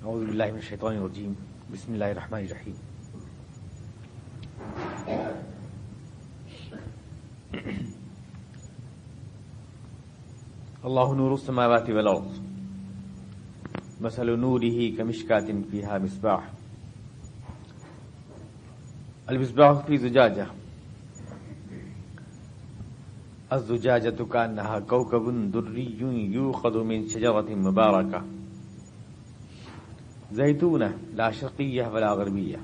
اعوذ باللہ من الشیطان الرجیم بسم اللہ الرحمن الرحیم اللہ نور السماوات والارض مثل نورہ کمشکاۃ فیہا مصباح المصباح فی زجاجہ الزجاجۃ کأنہا کوکب دری یوقد من شجرۃ مبارکہ زیتونہ لا شرقیہ ولا غربیہ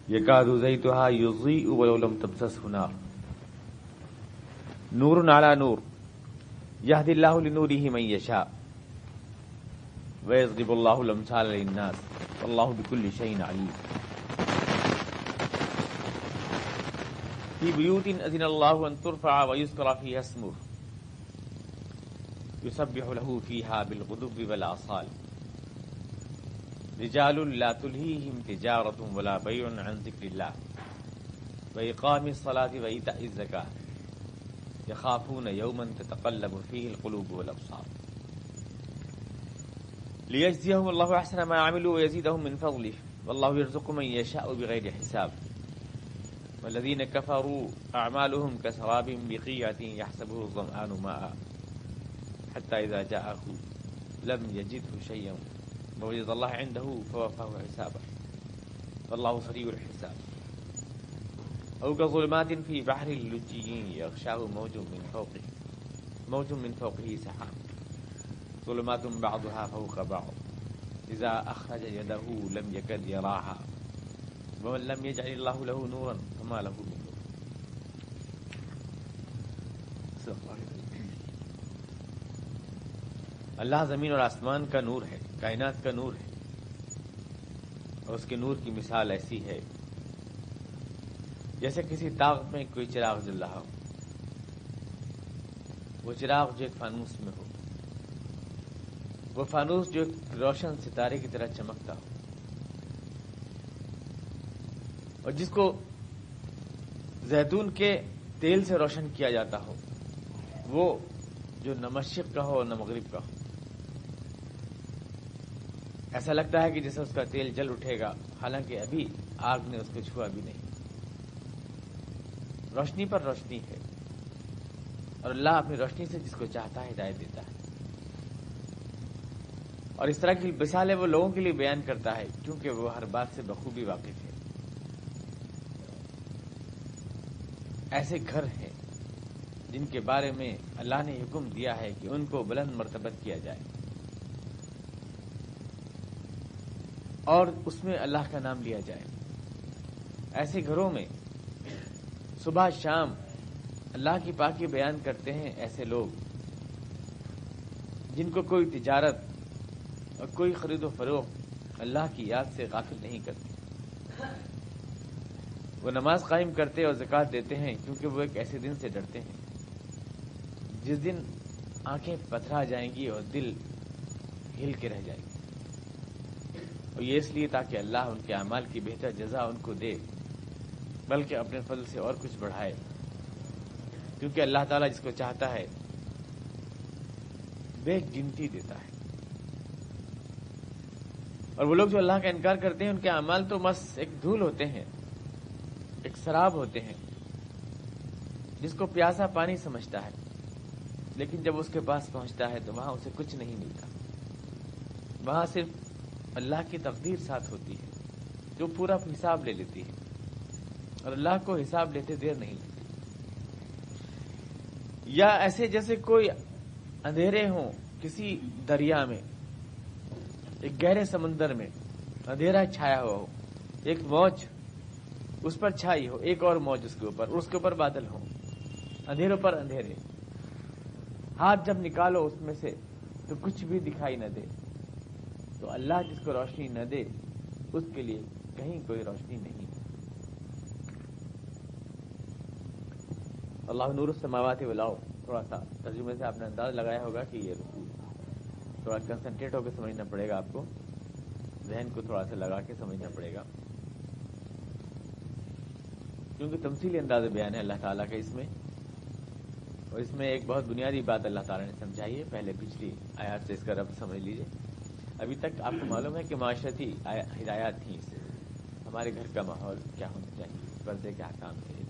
یکاد زیتها یضیء ولو لم تمسسہ نار نور علی نور یہدی اللہ لنورہ من یشاء ویضرب اللہ الامثال للناس واللہ بکل شیء علیم فی بیوت اذن اللہ ان ترفع ویذکر فیہا اسمہ یسبح لہ فیہا بالغدو والآصال رجال لا تلہیہم تجارۃ ولا بیع عن ذکر اللہ وإقام الصلاة وإیتاء الزکاة یخافون یوما تتقلب فیہ القلوب والابصار لیجزیہم اللہ احسن ما عملوا ویزیدہم من فضلہ واللہ یرزق من یشاء بغیر حساب والذین کفروا اعمالهم کسراب بقیعۃ یحسبہ الظمآن ماء حتی اذا جاءہ لم یجدہ شیئا ووجد اللہ عنده فوفاه حسابه والله سریع الحساب او كظلمات في بحر اللجي يغشاه موج من فوقه سحاب ظلمات بعضها فوق بعض اذا اخرج يده لم يكد يراها ومن لم يجعل الله له نورا فما له من نور. اللہ زمین اور آسمان کا نور ہے، کائنات کا نور ہے، اور اس کے نور کی مثال ایسی ہے جیسے کسی طاق میں کوئی چراغ جل رہا ہو، وہ چراغ جو ایک فانوس میں ہو، وہ فانوس جو ایک روشن ستارے کی طرح چمکتا ہو، اور جس کو زیتون کے تیل سے روشن کیا جاتا ہو، وہ جو نہ مشرق کا ہو نہ مغرب کا ہو، ایسا لگتا ہے کہ جیسے اس کا تیل جل اٹھے گا، حالانکہ ابھی آگ نے اس کو چھوا بھی نہیں. روشنی پر روشنی ہے، اور اللہ اپنی روشنی سے جس کو چاہتا ہے ہدایت دیتا ہے. اور اس طرح کی مثالیں وہ لوگوں کے لیے بیان کرتا ہے کیونکہ وہ ہر بات سے بخوبی واقف ہے. ایسے گھر ہیں جن کے بارے میں اللہ نے حکم دیا ہے کہ ان کو بلند مرتبت کیا جائے، اور اس میں اللہ کا نام لیا جائے. ایسے گھروں میں صبح شام اللہ کی پاکی بیان کرتے ہیں ایسے لوگ جن کو کوئی تجارت اور کوئی خرید و فروخت اللہ کی یاد سے غافل نہیں کرتی. وہ نماز قائم کرتے اور زکوٰۃ دیتے ہیں کیونکہ وہ ایک ایسے دن سے ڈرتے ہیں جس دن آنکھیں پتھرا جائیں گی اور دل ہل کے رہ جائے گی، اور یہ اس لیے تاکہ اللہ ان کے اعمال کی بہتر جزا ان کو دے، بلکہ اپنے فضل سے اور کچھ بڑھائے، کیونکہ اللہ تعالیٰ جس کو چاہتا ہے بے گنتی دیتا ہے. اور وہ لوگ جو اللہ کا انکار کرتے ہیں ان کے اعمال تو بس ایک دھول ہوتے ہیں، ایک سراب ہوتے ہیں جس کو پیاسا پانی سمجھتا ہے، لیکن جب اس کے پاس پہنچتا ہے تو وہاں اسے کچھ نہیں ملتا. وہاں صرف اللہ کی تقدیر ساتھ ہوتی ہے جو پورا حساب لے لیتی ہے، اور اللہ کو حساب لیتے دیر نہیں لگتی. یا ایسے جیسے کوئی اندھیرے ہوں کسی دریا میں، ایک گہرے سمندر میں اندھیرا چھایا ہوا ہو، ایک موج اس پر چھائی ہو، ایک اور موج اس کے اوپر، اور اس کے اوپر بادل ہوں، اندھیروں پر اندھیرے. ہاتھ جب نکالو اس میں سے تو کچھ بھی دکھائی نہ دے. تو اللہ جس کو روشنی نہ دے اس کے لیے کہیں کوئی روشنی نہیں. اللہ نور السماوات والارض، تھوڑا سا ترجمے سے آپ نے انداز لگایا ہوگا کہ یہ تھوڑا کنسنٹریٹ ہو کے سمجھنا پڑے گا، آپ کو ذہن کو تھوڑا سا لگا کے سمجھنا پڑے گا، کیونکہ تمثیلی انداز بیان ہے اللہ تعالیٰ کا اس میں. اور اس میں ایک بہت بنیادی بات اللہ تعالیٰ نے سمجھائی ہے. پہلے پچھلی آیات سے اس کا ربط سمجھ لیجئے. ابھی تک آپ کو معلوم ہے کہ معاشرتی ہدایات تھیں، اس سے ہمارے گھر کا ماحول کیا ہونا چاہیے، پردے کے احکام تھے،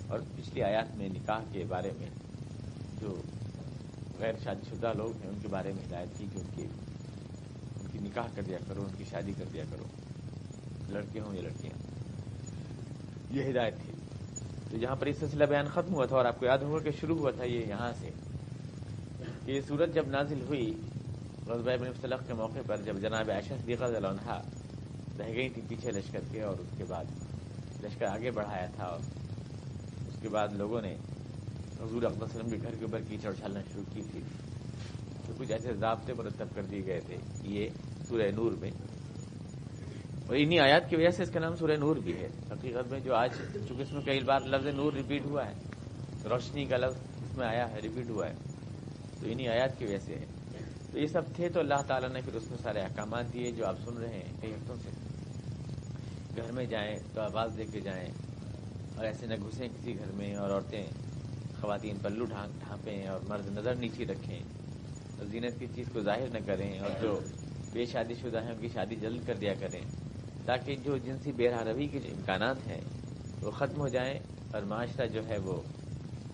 اور پچھلی آیات میں نکاح کے بارے میں جو غیر شادی شدہ لوگ ہیں ان کے بارے میں ہدایت تھی کہ ان کی نکاح کر دیا کرو، ان کی شادی کر دیا کرو، لڑکے ہوں یا لڑکیاں، یہ ہدایت تھی۔ تو یہاں پر یہ سلسلہ بیان ختم ہوا تھا، اور آپ کو یاد ہوگا کہ شروع ہوا تھا یہ یہاں سے کہ یہ سورت جب نازل ہوئی غزوہ بنی مصطلق کے موقع پر، جب جناب عائشہ صدیقہ رضی اللہ عنہا رہ گئی تھی پیچھے لشکر کے، اور اس کے بعد لشکر آگے بڑھایا تھا، اور اس کے بعد لوگوں نے حضور اقدس صلی اللہ علیہ وسلم کے گھر کے اوپر کیچڑ اچھالنا شروع کی تھی، تو کچھ ایسے ضابطے مرتب کر دیے گئے تھے یہ سورہ نور میں، اور انہی آیات کی وجہ سے اس کا نام سورہ نور بھی ہے حقیقت میں، جو آج چونکہ اس میں کئی بار لفظ نور ریپیٹ ہوا ہے، روشنی کا لفظ اس میں آیا ہے، ریپیٹ ہوا ہے، تو انہی آیات کی وجہ سے ہے۔ تو یہ سب تھے، تو اللہ تعالیٰ نے پھر اس میں سارے احکامات دیے جو آپ سن رہے ہیں کئی ہفتوں سے۔ گھر میں جائیں تو آواز دے کے جائیں، اور ایسے نہ گھسیں کسی گھر میں، اور عورتیں خواتین پلو ڈھانپیں، اور مرد نظر نیچی رکھیں، اور زینت کی چیز کو ظاہر نہ کریں، اور جو بے شادی شدہ ہیں ان کی شادی جلد کر دیا کریں، تاکہ جو جنسی بے روی کے جو امکانات ہیں وہ ختم ہو جائیں، اور معاشرہ جو ہے وہ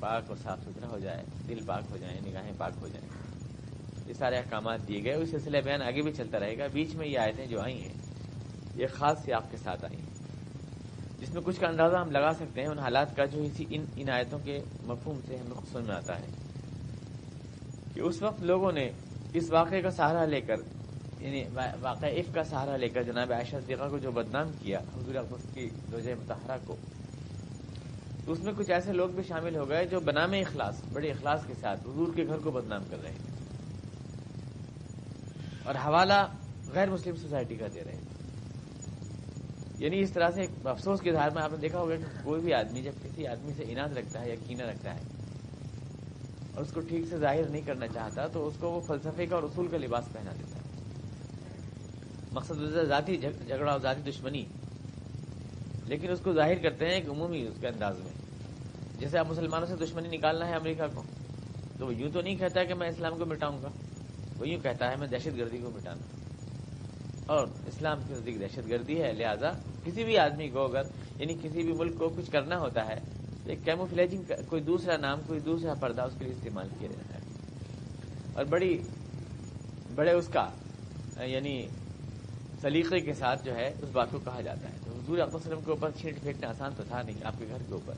پاک اور صاف ستھرا ہو جائے، دل پاک ہو جائیں، نگاہیں پاک ہو جائیں۔ یہ سارے احکامات دیے گئے، اس سلسلہ بیان آگے بھی چلتا رہے گا۔ بیچ میں یہ آیتیں جو آئی ہیں یہ خاص سیاق کے ساتھ آئی ہیں، جس میں کچھ کا اندازہ ہم لگا سکتے ہیں ان حالات کا جو ان آیتوں کے مفہوم سے ہمیں خود سمجھ میں آتا ہے کہ اس وقت لوگوں نے اس واقعے کا سہارا لے کر، یعنی واقعہ عفق کا سہارا لے کر جناب عائشہ صدیقہ کو جو بدنام کیا، حضور اقدس کی زوجہ مطہرہ کو، تو اس میں کچھ ایسے لوگ بھی شامل ہو گئے جو بنام اخلاص، بڑے اخلاص کے ساتھ حضور کے گھر کو بدنام کر رہے ہیں، اور حوالہ غیر مسلم سوسائٹی کا دے رہے ہیں۔ یعنی اس طرح سے ایک افسوس کے اظہار میں آپ نے دیکھا ہوگا کہ کوئی بھی آدمی جب کسی آدمی سے اناد رکھتا ہے یا کینہ رکھتا ہے اور اس کو ٹھیک سے ظاہر نہیں کرنا چاہتا، تو اس کو وہ فلسفے کا اور اصول کا لباس پہنا دیتا ہے۔ مقصد ذاتی جھگڑا اور ذاتی دشمنی، لیکن اس کو ظاہر کرتے ہیں ایک عمومی اس کے انداز میں۔ جیسے آپ مسلمانوں سے دشمنی نکالنا ہے امریکہ کو، تو وہ یوں تو نہیں کہتا کہ میں اسلام کو مٹاؤں گا، وہ یوں کہتا ہے میں دہشت گردی کو مٹانا، اور اسلام کے نزدیک دہشت گردی ہے، لہذا کسی بھی آدمی کو اگر یعنی کسی بھی ملک کو کچھ کرنا ہوتا ہے تو ایک کیموفلیجنگ کوئی دوسرا نام، کوئی دوسرا پردہ اس کے لیے استعمال کیا جاتا ہے، اور بڑے اس کا یعنی سلیقے کے ساتھ جو ہے اس بات کو کہا جاتا ہے۔ تو حضور اقدس صلی اللہ علیہ وسلم کے اوپر چھینٹ پھینکنا آسان تو تھا نہیں، آپ کے گھر کے اوپر،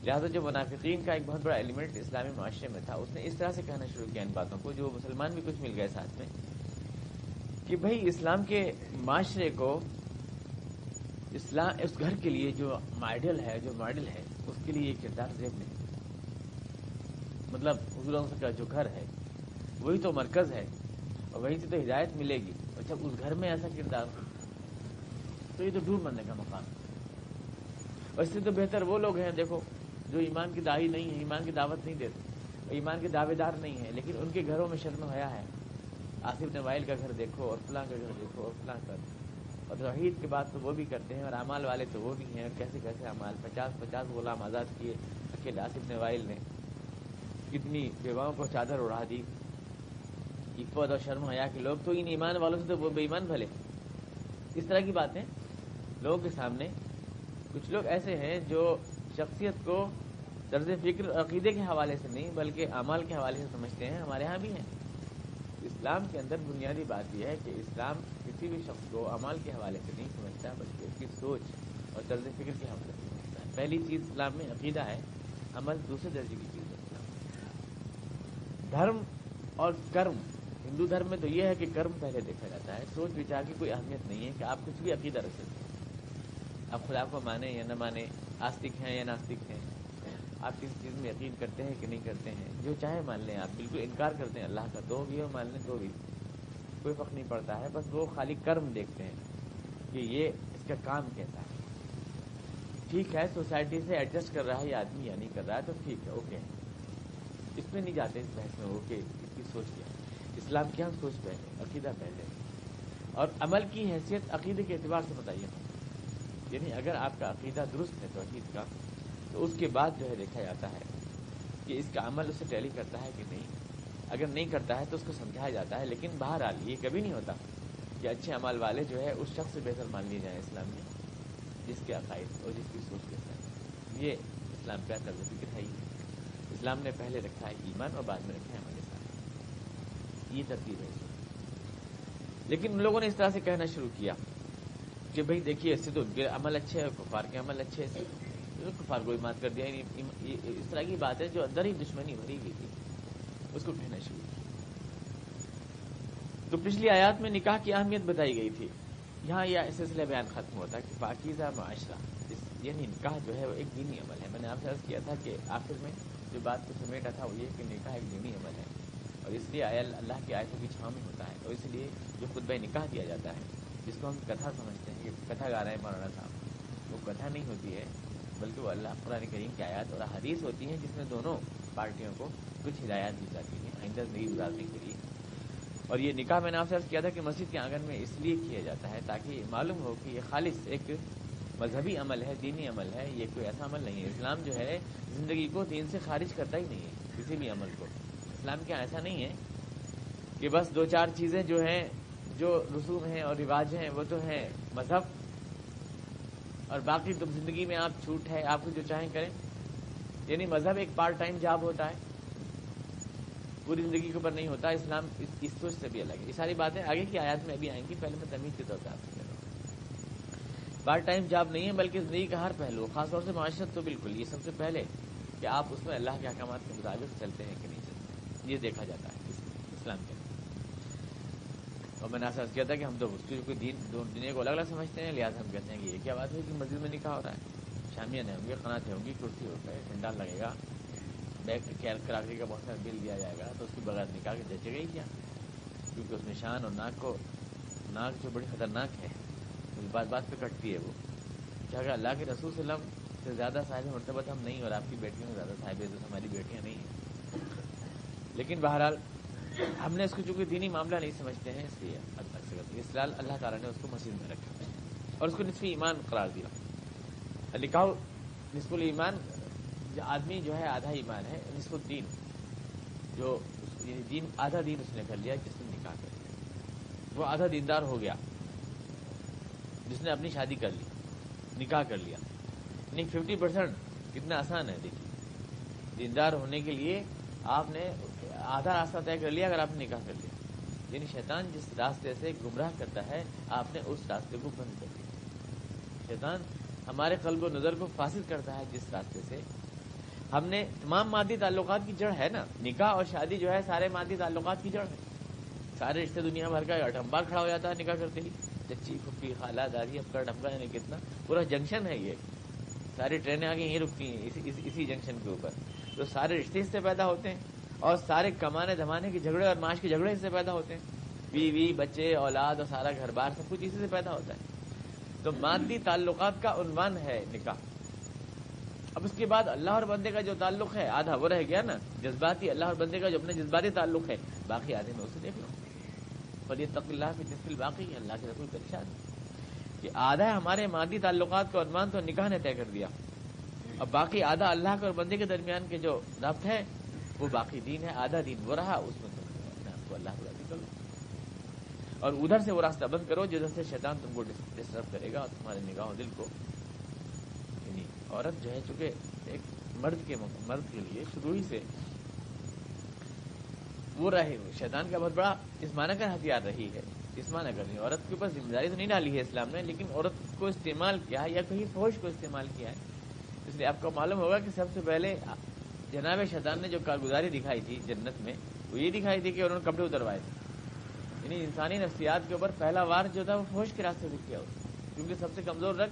لہٰذا جو منافقین کا ایک بہت بڑا ایلیمنٹ اسلامی معاشرے میں تھا، اس نے اس طرح سے کہنا شروع کیا ان باتوں کو، جو مسلمان بھی کچھ مل گئے ساتھ میں، کہ بھئی اسلام کے معاشرے کو، اسلام اس گھر کے لیے جو ماڈل ہے اس کے لیے یہ کردار زیب نہیں، مطلب حضور کا جو گھر ہے وہی تو مرکز ہے، اور وہیں سے تو ہدایت ملے گی، اور جب اس گھر میں ایسا کردار ہو تو یہ تو دور مرنے کا مقام ہے۔ اور اس سے تو بہتر وہ لوگ ہیں دیکھو جو ایمان کی داعی نہیں ہے، ایمان کی دعوت نہیں دیتے، ایمان کے دعوے دار نہیں ہیں، لیکن ان کے گھروں میں شرم و حیا ہے۔ آصف بن وائل کا گھر دیکھو، اور فلاں کا گھر دیکھو، اور فلاں کا، اور توحید کی بات تو وہ بھی کرتے ہیں، اور اعمال والے تو وہ بھی ہیں، اور کیسے کیسے اعمال، 50 غلام آزاد کیے اکیلے آصف بن وائل نے، کتنی بیواؤں کو چادر اڑا دی، عفت اور شرم و حیا کے لوگ تو ان ایمان والوں سے تو وہ بے ایمان بھلے۔ اس طرح کی باتیں لوگوں کے سامنے، کچھ لوگ ایسے ہیں جو شخصیت کو طرز فکر عقیدے کے حوالے سے نہیں بلکہ اعمال کے حوالے سے سمجھتے ہیں، ہمارے ہاں بھی ہیں۔ اسلام کے اندر بنیادی بات یہ ہے کہ اسلام کسی بھی شخص کو اعمال کے حوالے سے نہیں سمجھتا، بلکہ اس کی سوچ اور طرز فکر کے حوالے سے سمجھتا ہے۔ پہلی چیز اسلام میں عقیدہ ہے، عمل دوسرے درجے کی چیز ہے۔ دھرم اور کرم، ہندو دھرم میں تو یہ ہے کہ کرم پہلے دیکھا جاتا ہے، سوچ وچار کی کوئی اہمیت نہیں ہے کہ آپ کچھ بھی عقیدہ رکھ سکتے ہیں، آپ خدا کو مانیں یا نہ مانیں، آستک ہیں یا ناستک ہیں، آپ کسی چیز میں یقین کرتے ہیں کہ نہیں کرتے ہیں، جو چاہے مان لیں، آپ بالکل انکار کرتے ہیں اللہ کا تو بھی مان لیں تو بھی کوئی فرق نہیں پڑتا ہے، بس وہ خالی کرم دیکھتے ہیں کہ یہ اس کا کام کیسا ہے۔ ٹھیک ہے سوسائٹی سے ایڈجسٹ کر رہا ہے یہ آدمی یا نہیں کر رہا ہے تو ٹھیک ہے، اوکے، اس میں نہیں جاتے اس بحث میں وہ کہ اس کی سوچ کیا ہے۔ اسلام کی ہم سوچ پہلے، عقیدہ پہلے، اور عمل کی حیثیت عقیدے کے اعتبار سے بتائیے، یعنی اگر آپ کا عقیدہ درست ہے توحید کا تو اس کے بعد جو ہے دیکھا جاتا ہے کہ اس کا عمل اسے ٹیلی کرتا ہے کہ نہیں، اگر نہیں کرتا ہے تو اس کو سمجھایا جاتا ہے، لیکن بہرحال یہ کبھی نہیں ہوتا کہ اچھے اعمال والے جو ہے اس شخص سے بہتر مان لیے جائیں اسلام میں جس کے عقائد اور جس کی سوچ کے ساتھ۔ یہ اسلام کا طرز فکر ہے ہی۔ اسلام نے پہلے رکھا ہے ایمان اور بعد میں رکھا ہے عمل صالح، یہ ترتیب ہے۔ لیکن ان لوگوں نے اس طرح سے کہنا شروع کیا کہ بھئی دیکھیے اس سے تو ان کے عمل اچھے ہیں، کفار کے عمل اچھے ہیں، کفار کو مات کر دیا۔ اس طرح کی بات ہے جو اندر ہی دشمنی بھری ہوئی تھی، اس کو کہنا شروع کیا۔ تو پچھلی آیات میں نکاح کی اہمیت بتائی گئی تھی، یہاں یہ سلسلہ بیان ختم ہوتا ہے کہ پاکیزہ معاشرہ، یعنی نکاح جو ہے وہ ایک دینی عمل ہے۔ میں نے آپ سے عرض کیا تھا کہ آخر میں جو بات کو سمیٹا تھا وہ یہ کہ نکاح ایک دینی عمل ہے، اور اس لیے اللہ کی آیتوں کی چھاؤں میں ہوتا ہے، اور اس لیے جو خطبہ نکاح دیا جاتا ہے جس کو ہم کتھا سمجھتے ہیں کہ کتھا گا رہے ہیں مولانا صاحب، وہ کتھا نہیں ہوتی ہے بلکہ وہ اللہ قرآن کریم کی آیات اور احادیث ہوتی ہیں جس میں دونوں پارٹیوں کو کچھ ہدایات دی جاتی ہیں آئندہ زندگی گزارنے کے لیے۔ اور یہ نکاح میں نے آپ سے عرض کیا تھا کہ مسجد کے آنگن میں اس لیے کیا جاتا ہے تاکہ یہ معلوم ہو کہ یہ خالص ایک مذہبی عمل ہے، دینی عمل ہے، یہ کوئی ایسا عمل نہیں ہے۔ اسلام جو ہے زندگی کو دین سے خارج کرتا ہی نہیں ہے، کسی بھی عمل کو۔ اسلام کیا ایسا نہیں ہے کہ بس دو چار چیزیں جو ہیں، جو رسوم ہیں اور رواج ہیں وہ تو ہیں مذہب، اور باقی تو زندگی میں آپ چھوٹ ہے، آپ کو جو چاہیں کریں۔ یعنی مذہب ایک پارٹ ٹائم جاب ہوتا ہے، پوری زندگی کے اوپر نہیں ہوتا۔ اسلام اس سوچ سے بھی الگ ہے۔ یہ ساری باتیں آگے کی آیات میں ابھی آئیں گی، پہلے میں تمیز کے طور پہ آپ سے کہہ رہا ہوں۔ پارٹ ٹائم جاب نہیں ہے بلکہ زندگی کا ہر پہلو، خاص طور سے معاشرت تو بالکل، یہ سب سے پہلے کہ آپ اس میں اللہ کے احکامات کے مطابق چلتے ہیں کہ نہیں چلتے، یہ دیکھا جاتا ہے اسلام کے۔ اور میں نے ایسا کیا تھا کہ ہم تو اس کی کوئی دنیا کو الگ الگ سمجھتے ہیں، لہٰذا ہم کہتے ہیں کہ یہ کیا بات ہے کہ مسجد میں نکاح ہو رہا ہے، شامیانے ہوں گے، قناتیں ہوں گی، کرسی ہوتا ہے، ٹھنڈا لگے گا، بیگ کراکری کا بہت سارا بل دیا جائے گا، تو اس کے بغیر نکاح کے جچے گا ہی کیا؟ کیونکہ اس میں شان اور ناک جو بڑی خطرناک ہے، بات پہ کٹتی ہے وہ۔ کیا کہ اللہ کے رسول صلی اللہ علیہ وسلم سے زیادہ صاحب مرتبت ہم نہیں، اور آپ کی بیٹیوں سے زیادہ صاحب عزت ہماری بیٹیاں نہیں ہیں۔ لیکن بہرحال ہم نے اس کو چونکہ دینی معاملہ نہیں سمجھتے ہیں، اس لیے اس لیے اللہ تعالیٰ نے اس کو مسجد میں رکھا اور اس کو نصف ایمان قرار دیا۔ نکاح نصف الایمان، آدمی جو ہے آدھا ایمان ہے، نصف الدین، جو دین آدھا دین اس نے کر لیا جس نے نکاح کر لیا، وہ آدھا دیندار ہو گیا جس نے اپنی شادی کر لی، نکاح کر لیا۔ یعنی 50% کتنا آسان ہے دیکھیے، دیندار ہونے کے لیے آپ نے آدھا راستہ طے کر لیا اگر آپ نے نکاح کر لیا۔ یعنی شیطان جس راستے سے گمراہ کرتا ہے آپ نے اس راستے کو بند کر دیا۔ شیطان ہمارے قلب و نظر کو فاسد کرتا ہے جس راستے سے ہم نے، تمام مادی تعلقات کی جڑ ہے نا، نکاح اور شادی جو ہے سارے مادی تعلقات کی جڑ ہے۔ سارے رشتے دنیا بھر کا اٹھمبا کھڑا ہو جاتا ہے نکاح کرتے ہی، چچی پھپھی خالہ دادی اب کا ڈھمکا یعنی کتنا پورا جنکشن ہے یہ، ساری ٹرینیں آگے یہیں رکتی ہیں اسی جنکشن کے اوپر، تو سارے رشتے اس سے پیدا ہوتے ہیں، اور سارے کمانے دھمانے کے جھگڑے اور معاش کے جھگڑے اس سے پیدا ہوتے ہیں، بیوی بچے اولاد اور سارا گھر بار سب کچھ اسی سے پیدا ہوتا ہے۔ تو مادی تعلقات کا عنوان ہے نکاح۔ اب اس کے بعد اللہ اور بندے کا جو تعلق ہے آدھا وہ رہ گیا نا، جذباتی، اللہ اور بندے کا جو اپنے جذباتی تعلق ہے، باقی آدھے میں اسے دیکھ لو۔ فَلْيَتَّقِ اللَّهَ فِي النِّصْفِ الْبَاقِي، اللہ کے رسول کا ارشاد کہ آدھا ہمارے مادی تعلقات کا عنوان تو نکاح نے طے کر دیا، اب باقی آدھا اللہ کے اور بندے کے درمیان کے جو ربط ہے وہ باقی دین ہے، آدھا دین وہ رہا، اس میں تم اپنے آپ کو اللہ کو راضی کر لو، اور ادھر سے وہ راستہ بند کرو جدھر سے شیطان تم کو ڈسٹرب کرے گا اور تمہارے نگاہ و دل کو۔ عورت جو ہے چونکہ ایک مرد کے لیے شروع ہی سے وہ رہے، شیطان کا بہت بڑا جسمانہ کا ہتھیار رہی ہے، جسمانہ کرنی۔ عورت کے اوپر ذمہ داری تو نہیں ڈالی ہے اسلام نے، لیکن عورت کو استعمال کیا ہے یا کہیں فحش کو استعمال کیا ہے۔ اس لیے آپ کو معلوم ہوگا کہ سب سے پہلے جناب شیطان نے جو کارگزاری دکھائی تھی جنت میں، وہ یہ دکھائی تھی کہ انہوں نے کپڑے اتروائے تھے۔ یعنی انسانی نفسیات کے اوپر پہلا وار جو تھا وہ فحش کے راستے سے کیا، کیونکہ سب سے کمزور رگ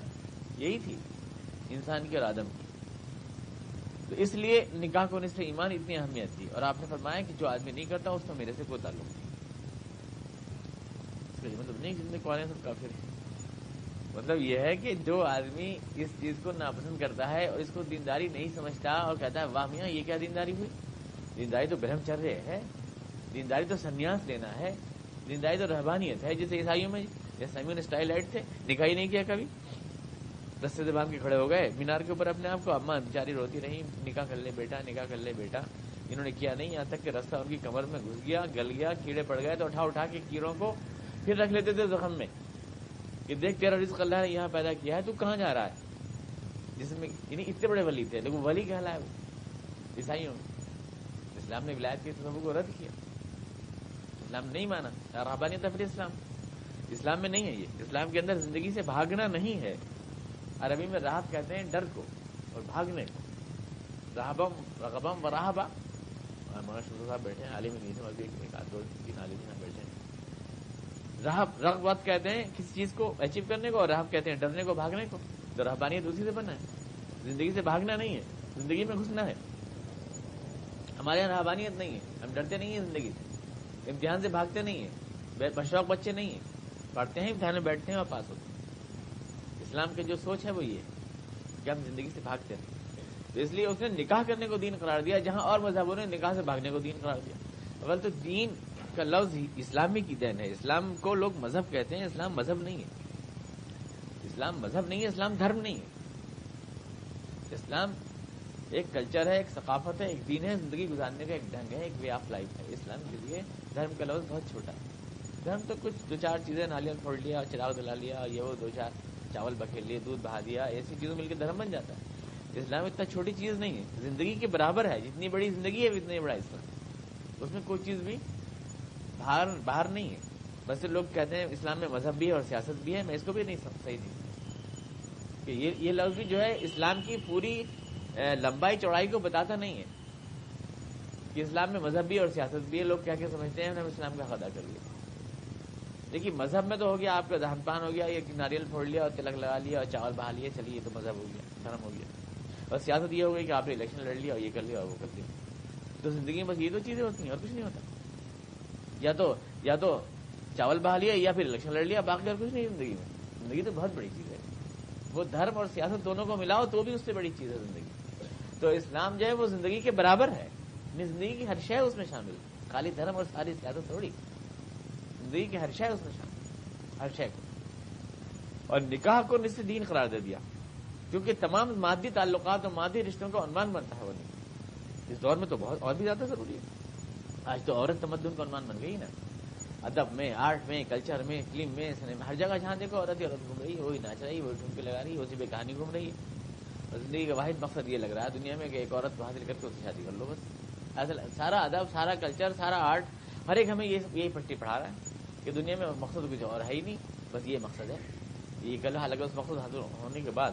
یہی تھی انسان کی اور آدم کی۔ تو اس لیے نکاح کو نصف ایمان اتنی اہمیت دی، اور آپ نے فرمایا کہ جو آدمی نہیں کرتا اس کا میرے سے کوئی تعلق نہیں۔ اس کا مطلب نہیں جن میں کون سب کافر ہیں، مطلب یہ ہے کہ جو آدمی اس چیز کو ناپسند کرتا ہے اور اس کو دینداری نہیں سمجھتا اور کہتا ہے واہ میاں یہ کیا دینداری ہوئی، دینداری تو برہمچریہ ہے، دینداری تو سنیاس لینا ہے، دینداری تو رہبانیت ہے، جیسے عیسائیوں میں عیسائیوں نے اسٹائل لائٹ تھے، نکاح ہی نہیں کیا کبھی، رستے سے باندھ کے کھڑے ہو گئے مینار کے اوپر اپنے آپ کو، اماں بیچاری روتی رہی نکاح کر لے بیٹا نکاح کر لے بیٹا، انہوں نے کیا نہیں، یہاں تک کہ رستہ ان کی کمر میں گھس گیا، گل گیا، کیڑے پڑ گئے تو اٹھا کے کیڑوں کو پھر رکھ لیتے تھے زخم میں کہ دیکھ تیرا رزق اللہ نے یہاں پیدا کیا ہے، تو کہاں جا رہا ہے؟ جس میں یعنی اتنے بڑے ولی تھے، لیکن ولی کہلائے وہ عیسائیوں میں۔ اسلام نے ولایت کے تصور کو رد کیا، اسلام نہیں مانا، رہبانیت پھر اسلام میں نہیں ہے یہ۔ اسلام کے اندر زندگی سے بھاگنا نہیں ہے۔ عربی میں رہب کہتے ہیں ڈر کو اور بھاگنے کو، رغبم و رہبا۔ اور مولانا شروع صاحب بیٹھے ہیں، عالم نہیں تھے، ایک آدھ دو تین عالم یہاں بیٹھے ہیں۔ رغبت کہتے ہیں کسی چیز کو اچیو کرنے کو، اور رہب کہتے ہیں ڈرنے کو، بھاگنے کو۔ تو رہبانیت اسی سے بنا ہے، زندگی سے بھاگنا نہیں ہے، زندگی میں گھسنا ہے۔ ہمارے یہاں رہبانیت نہیں ہے، ہم ڈرتے نہیں ہیں زندگی سے، امتحان سے بھاگتے نہیں ہیں، بشوق بچے نہیں ہیں، پڑھتے ہیں امتحان میں بیٹھتے ہیں اور پاس ہوتے ہیں۔ اسلام کی جو سوچ ہے وہ یہ ہے کہ ہم زندگی سے بھاگتے ہیں۔ تو اس لیے اس نے نکاح کرنے کو دین قرار دیا، جہاں اور مذہبوں نے نکاح سے بھاگنے کو دین قرار دیا۔ اول تو دین کا لفظ اسلامی کی دین ہے۔ اسلام کو لوگ مذہب کہتے ہیں، اسلام مذہب نہیں ہے، اسلام مذہب نہیں ہے، اسلام دھرم نہیں ہے۔ اسلام ایک کلچر ہے، ایک ثقافت ہے، ایک دین ہے، زندگی گزارنے کا ایک ڈھنگ ہے، ایک وے آف لائف ہے۔ اسلام کے لیے دھرم کا لفظ بہت چھوٹا ہے۔ دھرم تو کچھ دو چار چیزیں، ناریل پھوڑ لیا، چراغ جلا لیا، یہ وہ دو چار چاول بکھیر لیے، دودھ بہا دیا، ایسی چیزوں مل کے دھرم بن جاتا ہے۔ اسلام اتنا چھوٹی چیز نہیں ہے، زندگی کے برابر ہے، جتنی بڑی زندگی ہے اتنا بڑا اسلام، اس میں کوئی چیز بھی باہر نہیں ہے۔ بس لوگ کہتے ہیں اسلام میں مذہب بھی ہے اور سیاست بھی ہے، میں اس کو بھی نہیں صحیح نہیں کہ یہ لفظ بھی جو ہے اسلام کی پوری لمبائی چوڑائی کو بتاتا نہیں ہے کہ اسلام میں مذہب بھی اور سیاست بھی ہے۔ لوگ کیا کہ سمجھتے ہیں ہم اسلام کا ادا کر لیا۔ دیکھیے مذہب میں تو ہو گیا آپ کا دہن پان ہو گیا، یہ ناریل پھوڑ لیا اور تلک لگا لیا اور چاول بہا لیا، چلیے یہ تو مذہب ہو گیا، دھرم ہو گیا۔ اور سیاست یہ ہو گئی کہ آپ نے الیکشن لڑ لیا اور یہ کر لیا اور وہ کر لیا۔ تو زندگی میں بس یہ دو چیزیں ہوتی ہیں اور کچھ نہیں ہوتا، یا تو چاول بہا لیا یا پھر الیکشن لڑ لیا، باقی اور کچھ نہیں زندگی میں۔ زندگی تو بہت بڑی چیز ہے، وہ دھرم اور سیاست دونوں کو ملاؤ تو بھی اس سے بڑی چیز ہے زندگی۔ تو اسلام جو ہے وہ زندگی کے برابر ہے، زندگی کی ہر شے اس میں شامل ہے، خالی دھرم اور ساری سیاست تھوڑی، زندگی کی ہر شے اس میں شامل، ہر شے کو۔ اور نکاح کو نصف دین قرار دے دیا، کیونکہ تمام مادی تعلقات اور مادی رشتوں کا عنوان بنتا ہے وہ نکاح۔ اس دور میں تو بہت اور بھی زیادہ ضروری ہے۔ آج تو عورت تمدن کا عنوان بن گئی نا، ادب میں، آرٹ میں، کلچر میں، فلم میں، سنیما، ہر جگہ جہاں دیکھو عورت ہی عورت گھوم رہی ہے، وہی ناچ رہی ہے، وہی ٹھمکے لگا رہی ہے، اسی پہ کہانی گھوم رہی ہے۔ اور زندگی کا واحد مقصد یہ لگ رہا ہے دنیا میں کہ ایک عورت کو حاصل کر کے اس سے شادی کر لو بس۔ اصل سارا ادب، سارا کلچر، سارا آرٹ، ہر ایک ہمیں یہی پٹی پڑھا رہا ہے کہ دنیا میں مقصد کچھ اور ہے ہی نہیں، بس یہ مقصد ہے۔ یہ کل حالانکہ اس مقصد حاصل ہونے کے بعد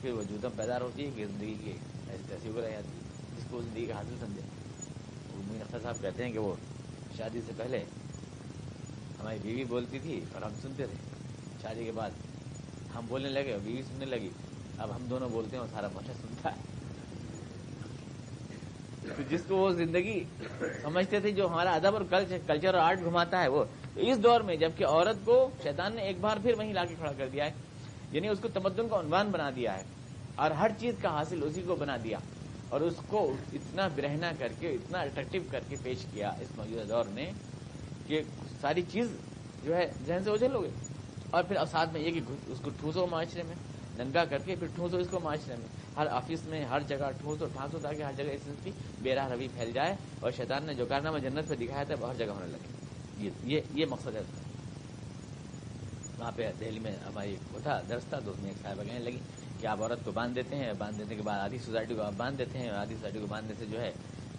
پھر وجودم پیدا ہوتی ہے کہ زندگی کی ایسی تیسی ہو رہی ہے جس کو زندگی کا حاصل سمجھے۔ مین اختر صاحب کہتے ہیں کہ وہ شادی سے پہلے ہماری بیوی بولتی تھی اور ہم سنتے تھے، شادی کے بعد ہم بولنے لگے اور بیوی سننے لگی، اب ہم دونوں بولتے ہیں اور سارا معاشرہ سنتا ہے۔ تو جس کو وہ زندگی سمجھتے تھے جو ہمارا ادب اور کلچر اور آرٹ گھماتا ہے، وہ اس دور میں جبکہ عورت کو شیطان نے ایک بار پھر وہیں لا کے کھڑا کر دیا ہے، یعنی اس کو تمدن کا عنوان بنا دیا ہے اور ہر چیز کا حاصل اسی کو بنا دیا، اور اس کو اتنا برہنہ کر کے، اتنا اٹریکٹیو کر کے پیش کیا اس موجودہ دور نے کہ ساری چیز جو ہے ذہن سے اوجھل ہو گئی۔ اور پھر اب ساتھ میں یہ کہ اس کو ٹھوسو معاشرے میں، ننگا کر کے پھر ٹھوسو اس کو معاشرے میں، ہر آفس میں، ہر جگہ ٹھوسو ٹھاسو، تاکہ ہر جگہ اس چیز کی بے راہ روی پھیل جائے اور شیطان نے جو کارنامہ جنت پہ دکھایا تھا وہ ہر جگہ ہونے لگے۔ یہ مقصد ہے اس کا۔ وہاں پہ دہلی میں ہماری وہ تھا درس تھا، تو اس میں ایک صاحبہ کہنے لگی کہ آپ عورت کو باندھ دیتے ہیں، باندھ دینے کے بعد آدھی سوسائٹی کو آپ باندھ دیتے ہیں، اور آدھی سوسائٹی کو باندھنے سے جو ہے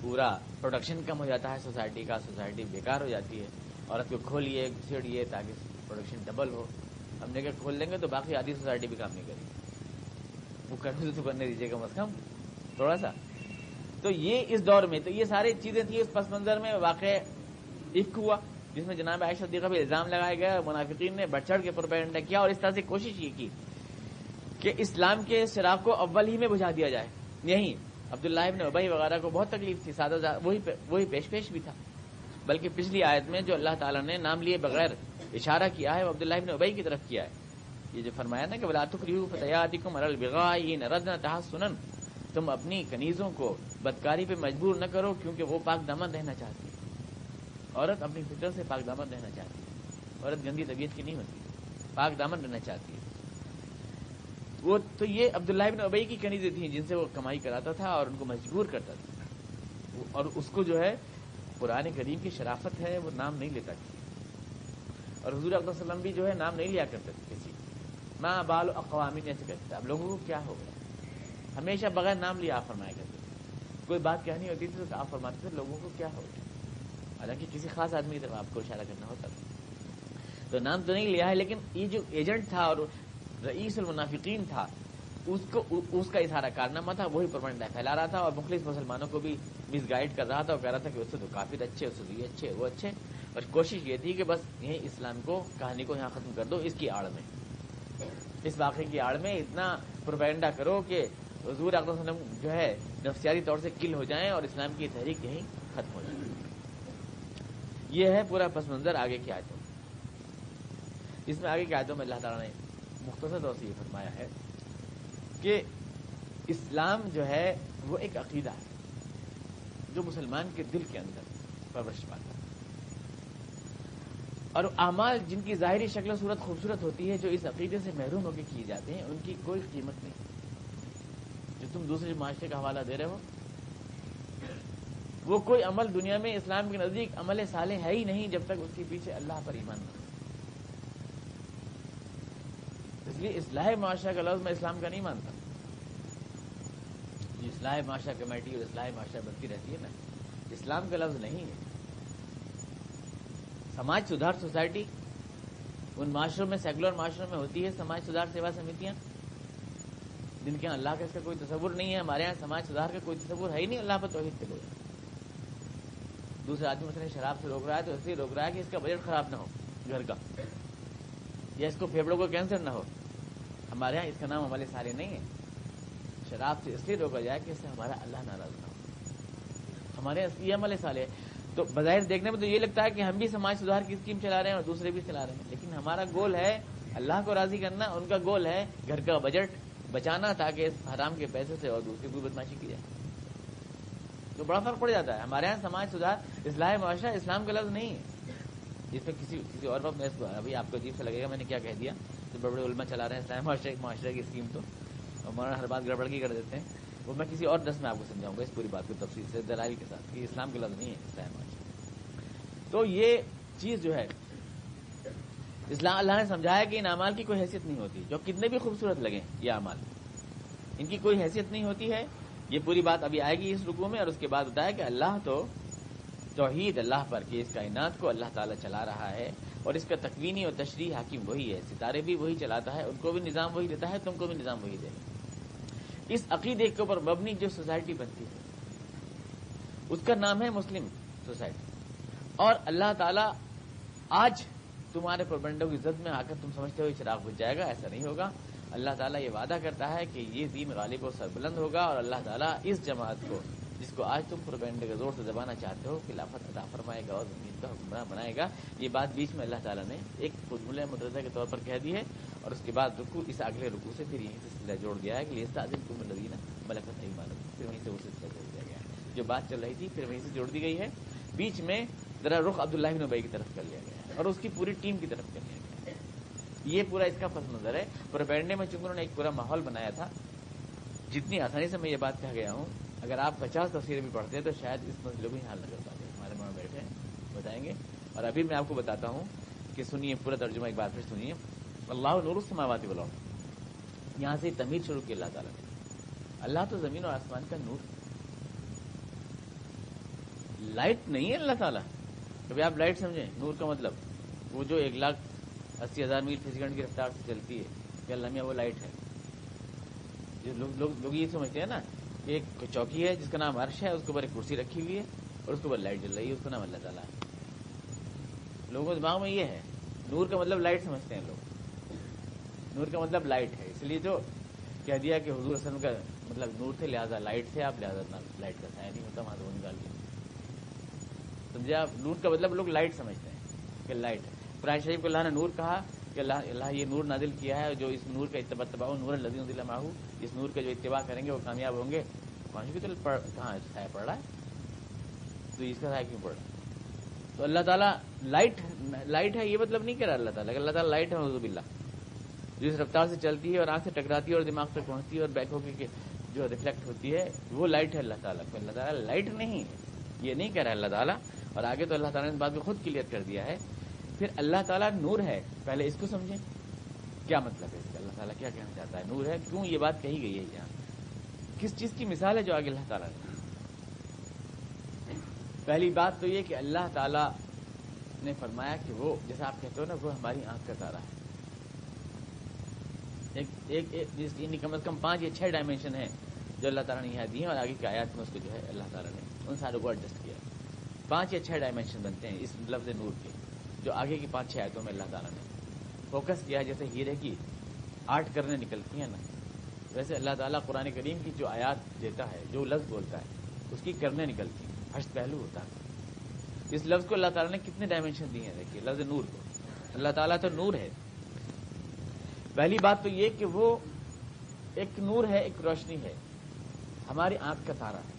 پورا پروڈکشن کم ہو جاتا ہے سوسائٹی کا، سوسائٹی بیکار ہو جاتی ہے۔ عورت کو کھولیے، گھسیڑیے تاکہ پروڈکشن ڈبل ہو۔ ہم نے کہ کھول دیں گے تو باقی آدھی سوسائٹی بھی کام نہیں کرے گی، وہ کرنے تو کرنے دیجیے کم از کم تھوڑا سا۔ تو یہ اس دور میں تو یہ ساری چیزیں تھیں، اس پس منظر میں واقع عفق ہوا جس میں جناب عائشہ صدیقہ پہ الزام لگایا گیا، منافقین نے بڑھ چڑھ کے پروپیگنڈا کیا اور اس طرح سے کوشش یہ کی کہ اسلام کے چراغ کو اول ہی میں بجھا دیا جائے۔ یہی عبداللہ ابن ابی وغیرہ کو بہت تکلیف تھی، سادہ وہی پیش بھی تھا، بلکہ پچھلی آیت میں جو اللہ تعالیٰ نے نام لیے بغیر اشارہ کیا ہے وہ عبداللہ ابن ابی کی طرف کیا ہے۔ یہ جو فرمایا نا کہ وَلَا تُكْرِهُوا فَتَيَاتِكُمْ عَلَى الْبِغَاءِ إِنْ أَرَدْنَا تَحَصُّنًا، تم اپنی کنیزوں کو بدکاری پہ مجبور نہ کرو کیونکہ وہ پاک دامن رہنا چاہتی ہے۔ عورت اپنی فطرت سے پاک دامن رہنا چاہتی ہے، عورت گندی طبیعت کی نہیں ہوتی، پاک دامن رہنا چاہتی ہے۔ وہ تو یہ عبداللہ ابن ابی کی کنیزیں تھیں جن سے وہ کمائی کراتا تھا اور ان کو مجبور کرتا تھا۔ اور اس کو جو ہے قرآن کریم کی شرافت ہے، وہ نام نہیں لیتا کسی، اور حضور اکرم صلی اللہ علیہ وسلم بھی جو ہے نام نہیں لیا کرتے تھے کسی، ماں بال اقوامین ایسے کہتے تھے، اب لوگوں کو کیا ہو گیا، ہمیشہ بغیر نام لیا آپ فرمایا کرتے تھے، کوئی بات کہنی ہوتی تھی تو آپ فرماتے تھے لوگوں کو کیا ہو گیا، حالانکہ کسی خاص آدمی کی طرف آپ کو اشارہ کرنا ہوتا تھا، تو نام تو نہیں لیا ہے، لیکن یہ جو ایجنٹ تھا اور رئیس المنافقین تھا، اس کا اظہار کارنامہ تھا، وہی پروپیگنڈا پھیلا رہا تھا اور مخلص مسلمانوں کو بھی مس گائیڈ کر رہا تھا اور کہہ رہا تھا کہ اس سے تو کافر اچھے، اس سے تو یہ اچھے وہ اچھے، اور کوشش یہ تھی کہ بس یہیں اسلام کو کہانی کو یہاں ختم کر دو، اس کی آڑ میں، اس واقعے کی آڑ میں اتنا پروپیگنڈا کرو کہ حضور اکرم صلی اللہ علیہ وسلم جو ہے نفسیاتی طور سے کل ہو جائیں اور اسلام کی تحریک یہیں ختم ہو جائے۔ یہ ہے پورا پس منظر آگے کی آیتوں، اس میں آگے کی آیتوں میں اللہ تعالیٰ نے مختصر طور سے یہ فرمایا ہے کہ اسلام جو ہے وہ ایک عقیدہ ہے جو مسلمان کے دل کے اندر پرورش پاتا ہے، اور اعمال جن کی ظاہری شکل و صورت خوبصورت ہوتی ہے جو اس عقیدے سے محروم ہو کے کیے جاتے ہیں ان کی کوئی قیمت نہیں، جو تم دوسرے معاشرے کا حوالہ دے رہے ہو وہ کوئی عمل دنیا میں اسلام کے نزدیک عمل صالح ہے ہی نہیں جب تک اس کے پیچھے اللہ پر ایمان نہ ہو۔ اس لیے اصلاح معاشرہ کا لفظ میں اسلام کا نہیں مانتا، جو اصلاح معاشرہ کمیٹی اور اصلاح معاشرہ بنتی رہتی ہے نا، اسلام کا لفظ نہیں ہے۔ سماج سدھار سوسائٹی ان معاشروں میں، سیکولر معاشروں میں ہوتی ہے سماج سدھار سیوا سمیتیاں، جن کے یہاں اللہ کا اس کا کوئی تصور نہیں ہے۔ ہمارے یہاں سماج سدھار کا کوئی تصور ہے ہی نہیں، اللہ پر توحید کے لوگ۔ دوسرے آدمی مثلا شراب سے روک رہا ہے تو اس لیے روک رہا ہے کہ اس کا بجٹ خراب نہ ہو گھر کا، یا اس کو پھیپھڑوں کو کینسر نہ ہو۔ ہمارے یہاں اس کا نام عمل صالح نہیں ہے، شراب سے اس لیے روکا جائے کہ اس سے ہمارا اللہ ناراض نہ ہو، ہمارے یہاں یہ عمل صالح ہے۔ تو بظاہر دیکھنے میں تو یہ لگتا ہے کہ ہم بھی سماج سدھار کی اسکیم چلا رہے ہیں اور دوسرے بھی چلا رہے ہیں، لیکن ہمارا گول ہے اللہ کو راضی کرنا، ان کا گول ہے گھر کا بجٹ بچانا تاکہ اس حرام کے پیسے سے اور دوسری کوئی بدماشی کی جائے۔ تو بڑا فرق پڑ جاتا ہے۔ ہمارے یہاں سماج سدھار اصلاح معاشرہ اسلام کا لفظ نہیں ہے، جس میں کسی اور وقت میں ابھی آپ کو عجیب سے لگے گا میں نے کیا کہہ دیا، تو بڑے بڑے علماء چلا رہے ہیں اصلاح معاشرے کی اسکیم، تو مولانا ہر بات گڑبڑ کی کر دیتے ہیں، وہ میں کسی اور درس میں آپ کو سمجھاؤں گا اس پوری بات کو تفصیل سے دلائل کے ساتھ کہ اسلام کا لفظ نہیں ہے اصلاح معاشرہ۔ تو یہ چیز جو ہے اسلام اللہ نے سمجھایا کہ ان اعمال کی کوئی حیثیت نہیں ہوتی، جو کتنے بھی خوبصورت لگیں یہ اعمال، ان کی کوئی حیثیت نہیں ہوتی ہے۔ یہ پوری بات ابھی آئے گی اس رکوع میں، اور اس کے بعد بتایا کہ اللہ تو توحید اللہ پر کہ اس کائنات کو اللہ تعالیٰ چلا رہا ہے اور اس کا تکوینی اور تشریح حاکم وہی ہے، ستارے بھی وہی چلاتا ہے، ان کو بھی نظام وہی دیتا ہے، تم کو بھی نظام وہی دے گا۔ اس عقیدے کے اوپر مبنی جو سوسائٹی بنتی ہے اس کا نام ہے مسلم سوسائٹی، اور اللہ تعالیٰ آج تمہارے پروپیگنڈوں کی زد میں آ کر تم سمجھتے ہو یہ چراغ بجھ جائے گا، ایسا نہیں ہوگا۔ اللہ تعالیٰ یہ وعدہ کرتا ہے کہ یہ دین غالب و سربلند ہوگا، اور اللہ تعالیٰ اس جماعت کو جس کو آج تم پروپیگنڈے کے زور سے دبانا چاہتے ہو خلافت عطا فرمائے گا اور زمین کا حکمراں بنائے گا۔ یہ بات بیچ میں اللہ تعالیٰ نے ایک جملہ مدرجہ کے طور پر کہہ دی ہے، اور اس کے بعد رکوع اس اگلے رکوع سے پھر یہیں سے سلسلہ جوڑ دیا ہے کہ یستأذنکم الذین ملکت ایمانکم، پھر وہیں سے وہ سلسلہ جوڑ دیا گیا ہے۔ جو بات چل رہی تھی پھر وہیں سے جوڑ دی گئی ہے، بیچ میں ذرا رخ عبداللہ بن ابی کی طرف کر لیا گیا ہے اور اس کی پوری ٹیم کی طرف کر لیا گیا ہے۔ یہ پورا اس کا پس منظر ہے۔ پروپیگنڈے میں چونکہ انہوں نے ایک پورا ماحول بنایا تھا، جتنی آسانی سے میں یہ بات کہہ گیا ہوں، اگر آپ 50 تفسیریں بھی پڑھتے ہیں تو شاید اس مسئلے کو ہی حل نہ کر پاتے۔ ہمارے وہاں بیٹھے ہیں بتائیں گے، اور ابھی میں آپ کو بتاتا ہوں کہ سنیے پورا ترجمہ ایک بار پھر سنیے۔ اللہ نور السماوات والارض، یہاں سے تمہید شروع کی اللہ تعالیٰ نے۔ اللہ تو زمین اور آسمان کا نور، لائٹ نہیں ہے اللہ تعالیٰ۔ کبھی آپ لائٹ سمجھیں نور کا مطلب وہ جو 1,80,000 میل فی سیکنڈ کی رفتار سے چلتی ہے کہ اللہ میاں وہ لائٹ ہے۔ لوگ یہ سمجھتے ہیں نا کہ ایک چوکی ہے جس کا نام عرش ہے، اس کے اوپر ایک کرسی رکھی ہوئی ہے اور اس کے اوپر لائٹ جل رہی ہے، اس کا نام اللہ تعالیٰ ہے۔ لوگوں کے دماغ میں یہ ہے، نور کا مطلب لائٹ سمجھتے ہیں لوگ، نور کا مطلب لائٹ ہے، اس لیے جو کہہ دیا کہ حضور صلی اللہ علیہ وسلم کا مطلب نور تھے لہٰذا لائٹ تھے آپ، لہٰذا لائٹ کا سایہ نہیں ہوتا وہاں سے وہ نکال کے سمجھے آپ۔ نور کا مطلب لوگ لائٹ سمجھتے ہیں کہ لائٹ ہے۔ قرآن شریف کو اللہ نے نور کہا کہ اللہ یہ نور نازل کیا ہے، جو اس نور کا اتباع نور الذی انزل معہ، اس نور کا جو اتباع کریں گے وہ کامیاب ہوں گے۔ قرآن شریف تو کہاں سایہ پڑ رہا ہے، تو اس کا سایہ کیوں پڑ رہا ہے؟ تو اللہ تعالیٰ لائٹ ہے یہ مطلب نہیں کہہ رہا اللہ تعالیٰ کہ اللہ تعالیٰ لائٹ ہے نعوذ باللہ، جو اس رفتار سے چلتی ہے اور آنکھ سے ٹکراتی ہے اور دماغ تک پہنچتی ہے اور بیک ہو کے جو ریفلیکٹ ہوتی ہے وہ لائٹ ہے اللہ تعالیٰ کو۔ اللہ تعالیٰ لائٹ نہیں ہے، یہ نہیں کہہ رہا اللہ تعالیٰ، اور آگے تو اللہ تعالیٰ نے اس بات کو خود کلیئر کر دیا ہے. پھر اللہ تعالیٰ نور ہے، پہلے اس کو سمجھیں کیا مطلب ہے اس کا، اللہ تعالیٰ کیا کہنا چاہتا ہے. نور ہے، کیوں یہ بات کہی گئی ہے یہاں، کس چیز کی مثال ہے جو آگے اللہ تعالیٰ نے. پہلی بات تو یہ کہ اللہ تعالیٰ نے فرمایا کہ وہ جیسا آپ کہتے ہو نا، وہ ہماری آنکھ کا تارا ہے. ایک کم از کم 5 یا 6 ڈائمینشن ہیں جو اللہ تعالیٰ نے یہاں دی ہیں، اور آگے کی آیات میں اس کو جو ہے اللہ تعالیٰ نے ان ساروں کو ایڈجسٹ کیا. 5 یا 6 ڈائمینشن بنتے ہیں اس لفظ نور کے، جو آگے کی 5-6 آیتوں میں اللہ تعالیٰ نے فوکس کیا ہے. جیسے ہیرے کی آرٹ کرنے نکلتی ہیں نا، ویسے اللہ تعالیٰ قرآن کریم کی جو آیات دیتا ہے، جو لفظ بولتا ہے، اس کی کرنے نکلتی ہیں. 8 پہلو ہوتا ہے. اس لفظ کو اللہ تعالیٰ نے کتنے ڈائمینشن دیے ہیں. دیکھیے لفظ نور کو، اللہ تعالیٰ تو نور ہے. پہلی بات تو یہ کہ وہ ایک نور ہے، ایک روشنی ہے، ہماری آنکھ کا تارا ہے.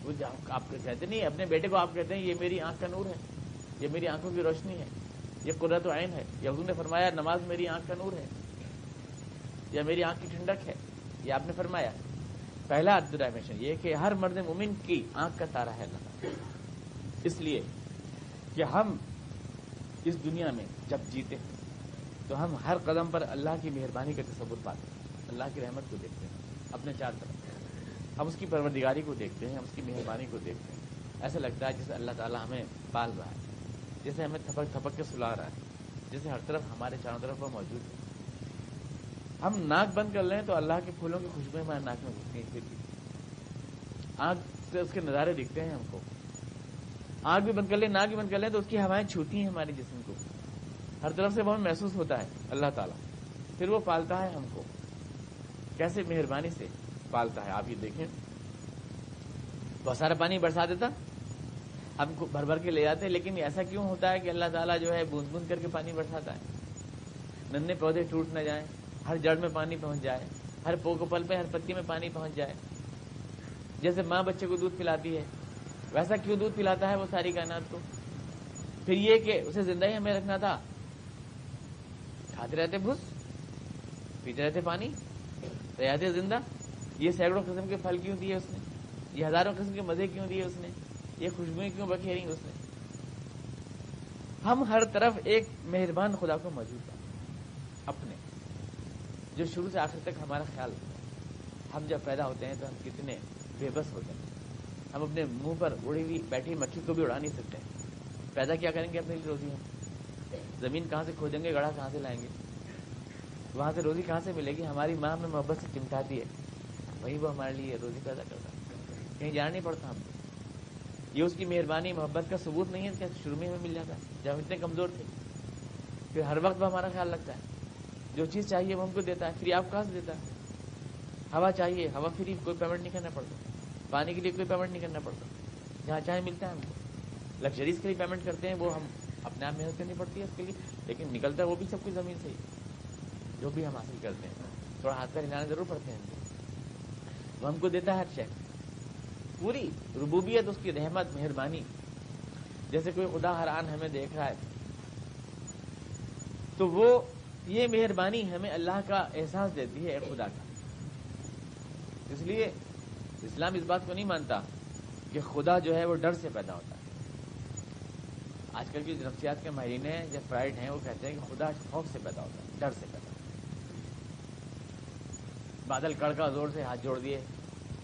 وہ آپ کہتے نہیں اپنے بیٹے کو، آپ کہتے ہیں یہ میری آنکھ کا نور ہے، یہ میری آنکھوں کی روشنی ہے، یہ قرۃ عین ہے. یا حضور نے فرمایا نماز میری آنکھ کا نور ہے، یا میری آنکھ کی ٹھنڈک ہے. یہ آپ نے فرمایا. پہلا ڈائمینشن یہ کہ ہر مرد مومن کی آنکھ کا تارا ہے اللہ تعالیٰ. اس لیے کہ ہم اس دنیا میں جب جیتے ہیں تو ہم ہر قدم پر اللہ کی مہربانی کا تصور پاتے ہیں، اللہ کی رحمت کو دیکھتے ہیں اپنے چار طرف. ہم اس کی پروردگاری کو دیکھتے ہیں، ہم اس کی مہربانی کو دیکھتے ہیں. ایسا لگتا ہے جیسے اللہ تعالیٰ ہمیں پال رہا ہے، جیسے ہمیں تھپک تھپک کے سلا رہا ہے، جیسے ہر طرف ہمارے چاروں طرف وہ موجود ہے. ہم ناک بند کر لیں تو اللہ کے پھولوں کی خوشبو ہمارے ناک میں گھستی ہیں. پھر آنکھ سے اس کے نظارے دکھتے ہیں ہم کو. آنکھ بھی بند کر لیں، ناک بھی بند کر لیں تو اس کی ہوائیں چھوتی ہیں ہمارے جسم کو. ہر طرف سے وہ محسوس ہوتا ہے اللہ تعالیٰ. پھر وہ پالتا ہے ہم کو، کیسے مہربانی سے پالتا ہے. آپ یہ دیکھیں، بہت سارا پانی برسا دیتا، ہم کو بھر بھر کے لے جاتے. لیکن ایسا کیوں ہوتا ہے کہ اللہ تعالیٰ جو ہے بوند بوند کر کے پانی برساتا ہے؟ ننھے پودے ٹوٹ نہ جائیں، ہر جڑ میں پانی پہنچ جائے، ہر پل پہ ہر پتی میں پانی پہنچ جائے. جیسے ماں بچے کو دودھ پلاتی ہے، ویسا کیوں دودھ پلاتا ہے وہ ساری کائنات کو؟ پھر یہ کہ اسے زندہ ہی ہمیں رکھنا تھا. کھاتے رہتے بھوس، پیتے رہتے پانی، رہتے زندہ. یہ سینکڑوں قسم کے پھل کیوں دیے اس نے؟ یہ ہزاروں قسم کے مزے کیوں دیے اس نے؟ یہ خوشبوئیں کیوں بکھیری اس نے؟ ہم ہر طرف ایک مہربان خدا کو موجود ہے اپنے، جو شروع سے آخر تک ہمارا خیال رکھتا ہے. ہم جب پیدا ہوتے ہیں تو ہم کتنے بے بس ہوتے ہیں. ہم اپنے منہ پر اڑی ہوئی بیٹھی مکھی کو بھی اڑا نہیں سکتے. پیدا کیا کریں گے اپنے لیے روزی؟ ہم زمین کہاں سے کھودیں گے، گڑھا کہاں سے لائیں گے، وہاں سے روزی کہاں سے ملے گی؟ ہماری ماں ہمیں محبت سے چمٹاتی ہے، وہی وہ ہمارے لیے روزی پیدا کرتا ہے. کہیں جانا نہیں پڑتا ہم کو. یہ اس کی مہربانی محبت کا ثبوت نہیں ہے کہ شروع میں ہمیں مل جاتا ہے جب ہم اتنے کمزور تھے. پھر ہر وقت وہ ہمارا خیال رکھتا ہے، جو چیز چاہیے وہ ہم کو دیتا ہے. فری آپ کہاں سے دیتا ہے؟ ہوا چاہیے، ہوا فری، کوئی پیمنٹ نہیں کرنا پڑتا. پانی کے لیے کوئی پیمنٹ نہیں کرنا پڑتا، جہاں چاہے ملتا ہے ہم کو. لگژریز کے لیے پیمنٹ کرتے ہیں، وہ ہم اپنے آپ محنت کرنی پڑتی ہے اس کے لیے، لیکن نکلتا ہے وہ بھی سب کچھ زمین سے ہی. جو بھی ہم حاصل کرتے ہیں تھوڑا ہاتھ پر ہلانا ضرور پڑتے ہیں ہم کو. وہ ہم کو دیتا ہے ہر شے. پوری ربوبیت اس کی رحمت مہربانی. جیسے کوئی خدا ہر آن ہمیں دیکھ رہا ہے تو وہ یہ مہربانی ہمیں اللہ کا احساس دیتی ہے ایک خدا کا. اس لیے اسلام اس بات کو نہیں مانتا کہ خدا جو ہے وہ ڈر سے پیدا ہوتا ہے. آج کل کی نفسیات کے ماہرین ہیں یا فرائڈ ہیں، وہ کہتے ہیں کہ خدا خوف سے پیدا ہوتا ہے، ڈر سے پیدا ہوتا ہے. بادل کڑکا زور سے ہاتھ جوڑ دیے،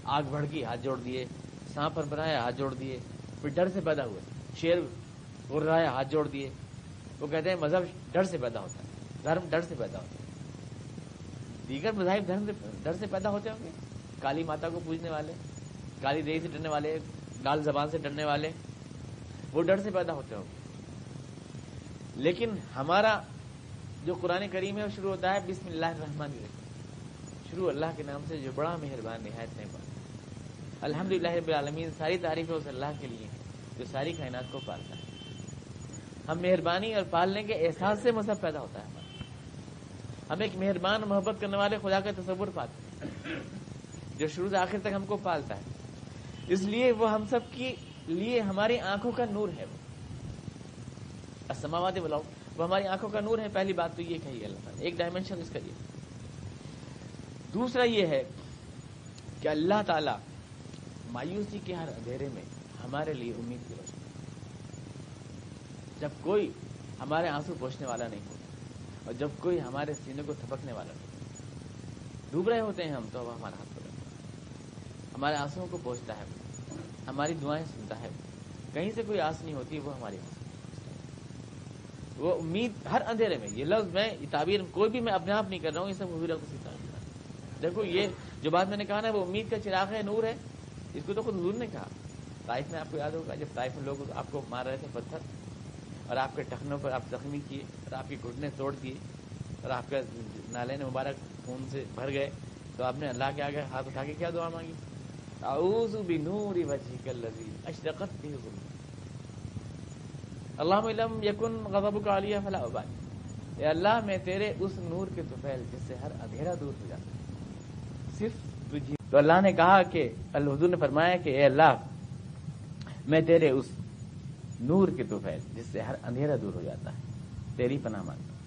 آگ بھڑکی ہاتھ جوڑ دیے، سانپ پر بنایا ہاتھ جوڑ دیے، پھر ڈر سے پیدا ہوئے. شیر اڑ رہا ہے ہاتھ جوڑ دیے. وہ کہتے ہیں مذہب ڈر سے پیدا ہوتا ہے، دھرم ڈر سے پیدا ہوتا ہے. دیگر مذاہب ڈر سے پیدا ہوتے ہوں گے. کالی ماتا کو پوجنے والے، کالی دیوی سے ڈرنے والے، لال زبان سے ڈرنے والے، وہ ڈر سے پیدا ہوتے ہوں گے. لیکن ہمارا جو قرآن کریم ہے وہ شروع ہوتا ہے بسم اللہ الرحمن الرحیم. شروع اللہ کے نام سے جو بڑا مہربان نہایت مہربان. الحمدللہ رب العالمین. ساری تعریفیں اس اللہ کے لیے ہیں جو ساری کائنات کو پالتا ہے. ہم مہربانی اور پالنے کے احساس سے مذہب پیدا ہوتا ہے ہمارا. ہم ایک مہربان محبت کرنے والے خدا کا تصور پاتے ہیں جو شروع سے آخر تک ہم کو پالتا ہے. اس لیے وہ ہم سب کے لیے ہماری آنکھوں کا نور ہے. وہ السماوات والارض، وہ ہماری آنکھوں کا نور ہے. پہلی بات تو یہ کہی اللہ تعالیٰ، ایک ڈائمینشن اس کا یہ. دوسرا یہ ہے کہ اللہ تعالیٰ مایوسی کے ہر اندھیرے میں ہمارے لیے امید کی روشنی، جب کوئی ہمارے آنسو پوچھنے والا نہیں ہوتا اور جب کوئی ہمارے سینے کو تھپکنے والا نہیں ہوتا، ڈوب رہے ہوتے ہیں ہم تو وہ ہمارا ہاتھ پکڑتا ہے، ہمارے آنسوؤں کو پوچھتا ہے، ہماری دعائیں سنتا ہے، کہیں سے کوئی آس نہیں ہوتی وہ ہماری آس، وہ امید ہر اندھیرے میں. یہ لفظ میں یہ تعبیر کوئی بھی میں اپنے آپ نہیں کر رہا ہوں، یہ سب حضور اقدس کی تعبیر ہے. دیکھو یہ جو بات میں نے کہا نا وہ امید کا چراغ ہے، نور ہے، اس کو تو خود حضور نے کہا. طائف میں آپ کو یاد ہوگا جب طائف میں لوگ آپ کو مار رہے تھے پتھر اور آپ کے ٹخنوں پر آپ زخمی کیے اور آپ کے گھٹنے توڑ دیے اور آپ کا نالین مبارک خون سے بھر گئے، تو آپ نے اللہ کے آگے ہاتھ اٹھا کے کیا دعا مانگی؟ اعوذ بنور وجهک الذی اشرقت به الظلمات اللہم لم یکن غضبک علی فلا ابالی. اے اللہ میں تیرے اس نور کے طفیل جس سے ہر اندھیرا دور ہو جاتا ہے صرف تجھے. تو اللہ نے کہا کہ حضور نے فرمایا کہ اے اللہ میں تیرے اس نور کے طفیل جس سے ہر اندھیرا دور ہو جاتا ہے تیری پناہ مانگتا ہوں.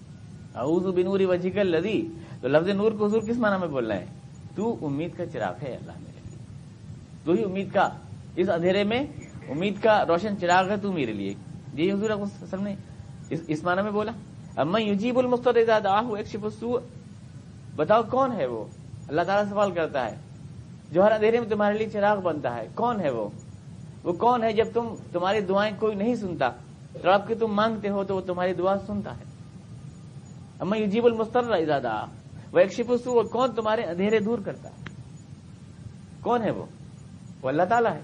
اعوذ بنور وجهک الذی، تو لفظ نور کو حضور کس معنی میں بول رہے ہیں؟ تو امید کا چراغ ہے اللہ میرے لیے، تو ہی امید کا، اس اندھیرے میں امید کا روشن چراغ ہے تو میرے لیے. یہ حضور صلی اللہ علیہ وسلم نے اس معنی میں بولا. اما یجیب المضطر اذا دعاہ ویکشف السوء، بتاؤ کون ہے وہ؟ اللہ تعالیٰ سوال کرتا ہے جو ہر اندھیرے میں تمہارے لیے چراغ بنتا ہے. کون ہے وہ کون ہے جب تمہاری دعائیں کوئی نہیں سنتا، تڑپ کے تم مانگتے ہو تو وہ تمہاری دعا سنتا ہے. اما یجیب المضطر اذا دعاہ ویکشف السوء، کون تمہارے اندھیرے دور کرتا ہے؟ کون ہے وہ اللہ تعالیٰ ہے.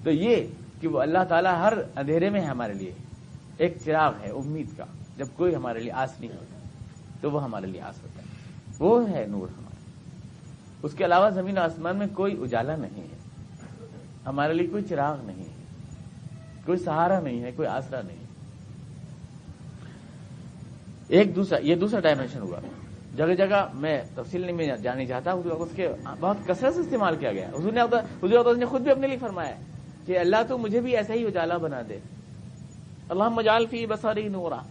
تو یہ کہ وہ اللہ تعالیٰ ہر اندھیرے میں ہمارے لیے ایک چراغ ہے امید کا. جب کوئی ہمارے لیے آس نہیں ہوتا تو وہ ہمارے لیے آس ہوتا ہے، وہ ہے نور ہمارا. اس کے علاوہ زمین و آسمان میں کوئی اجالا نہیں ہے، ہمارے لیے کوئی چراغ نہیں ہے، کوئی سہارا نہیں ہے، کوئی آسرا نہیں ہے. یہ دوسرا ڈائمینشن ہوا. جگہ جگہ میں تفصیل نہیں میں جانے چاہتا، اس کے بہت کثرت سے استعمال کیا گیا. حضور نے خود بھی اپنے لیے فرمایا کہ اللہ تو مجھے بھی ایسا ہی اجالا بنا دے. اللہم اجعل فی بصری نورا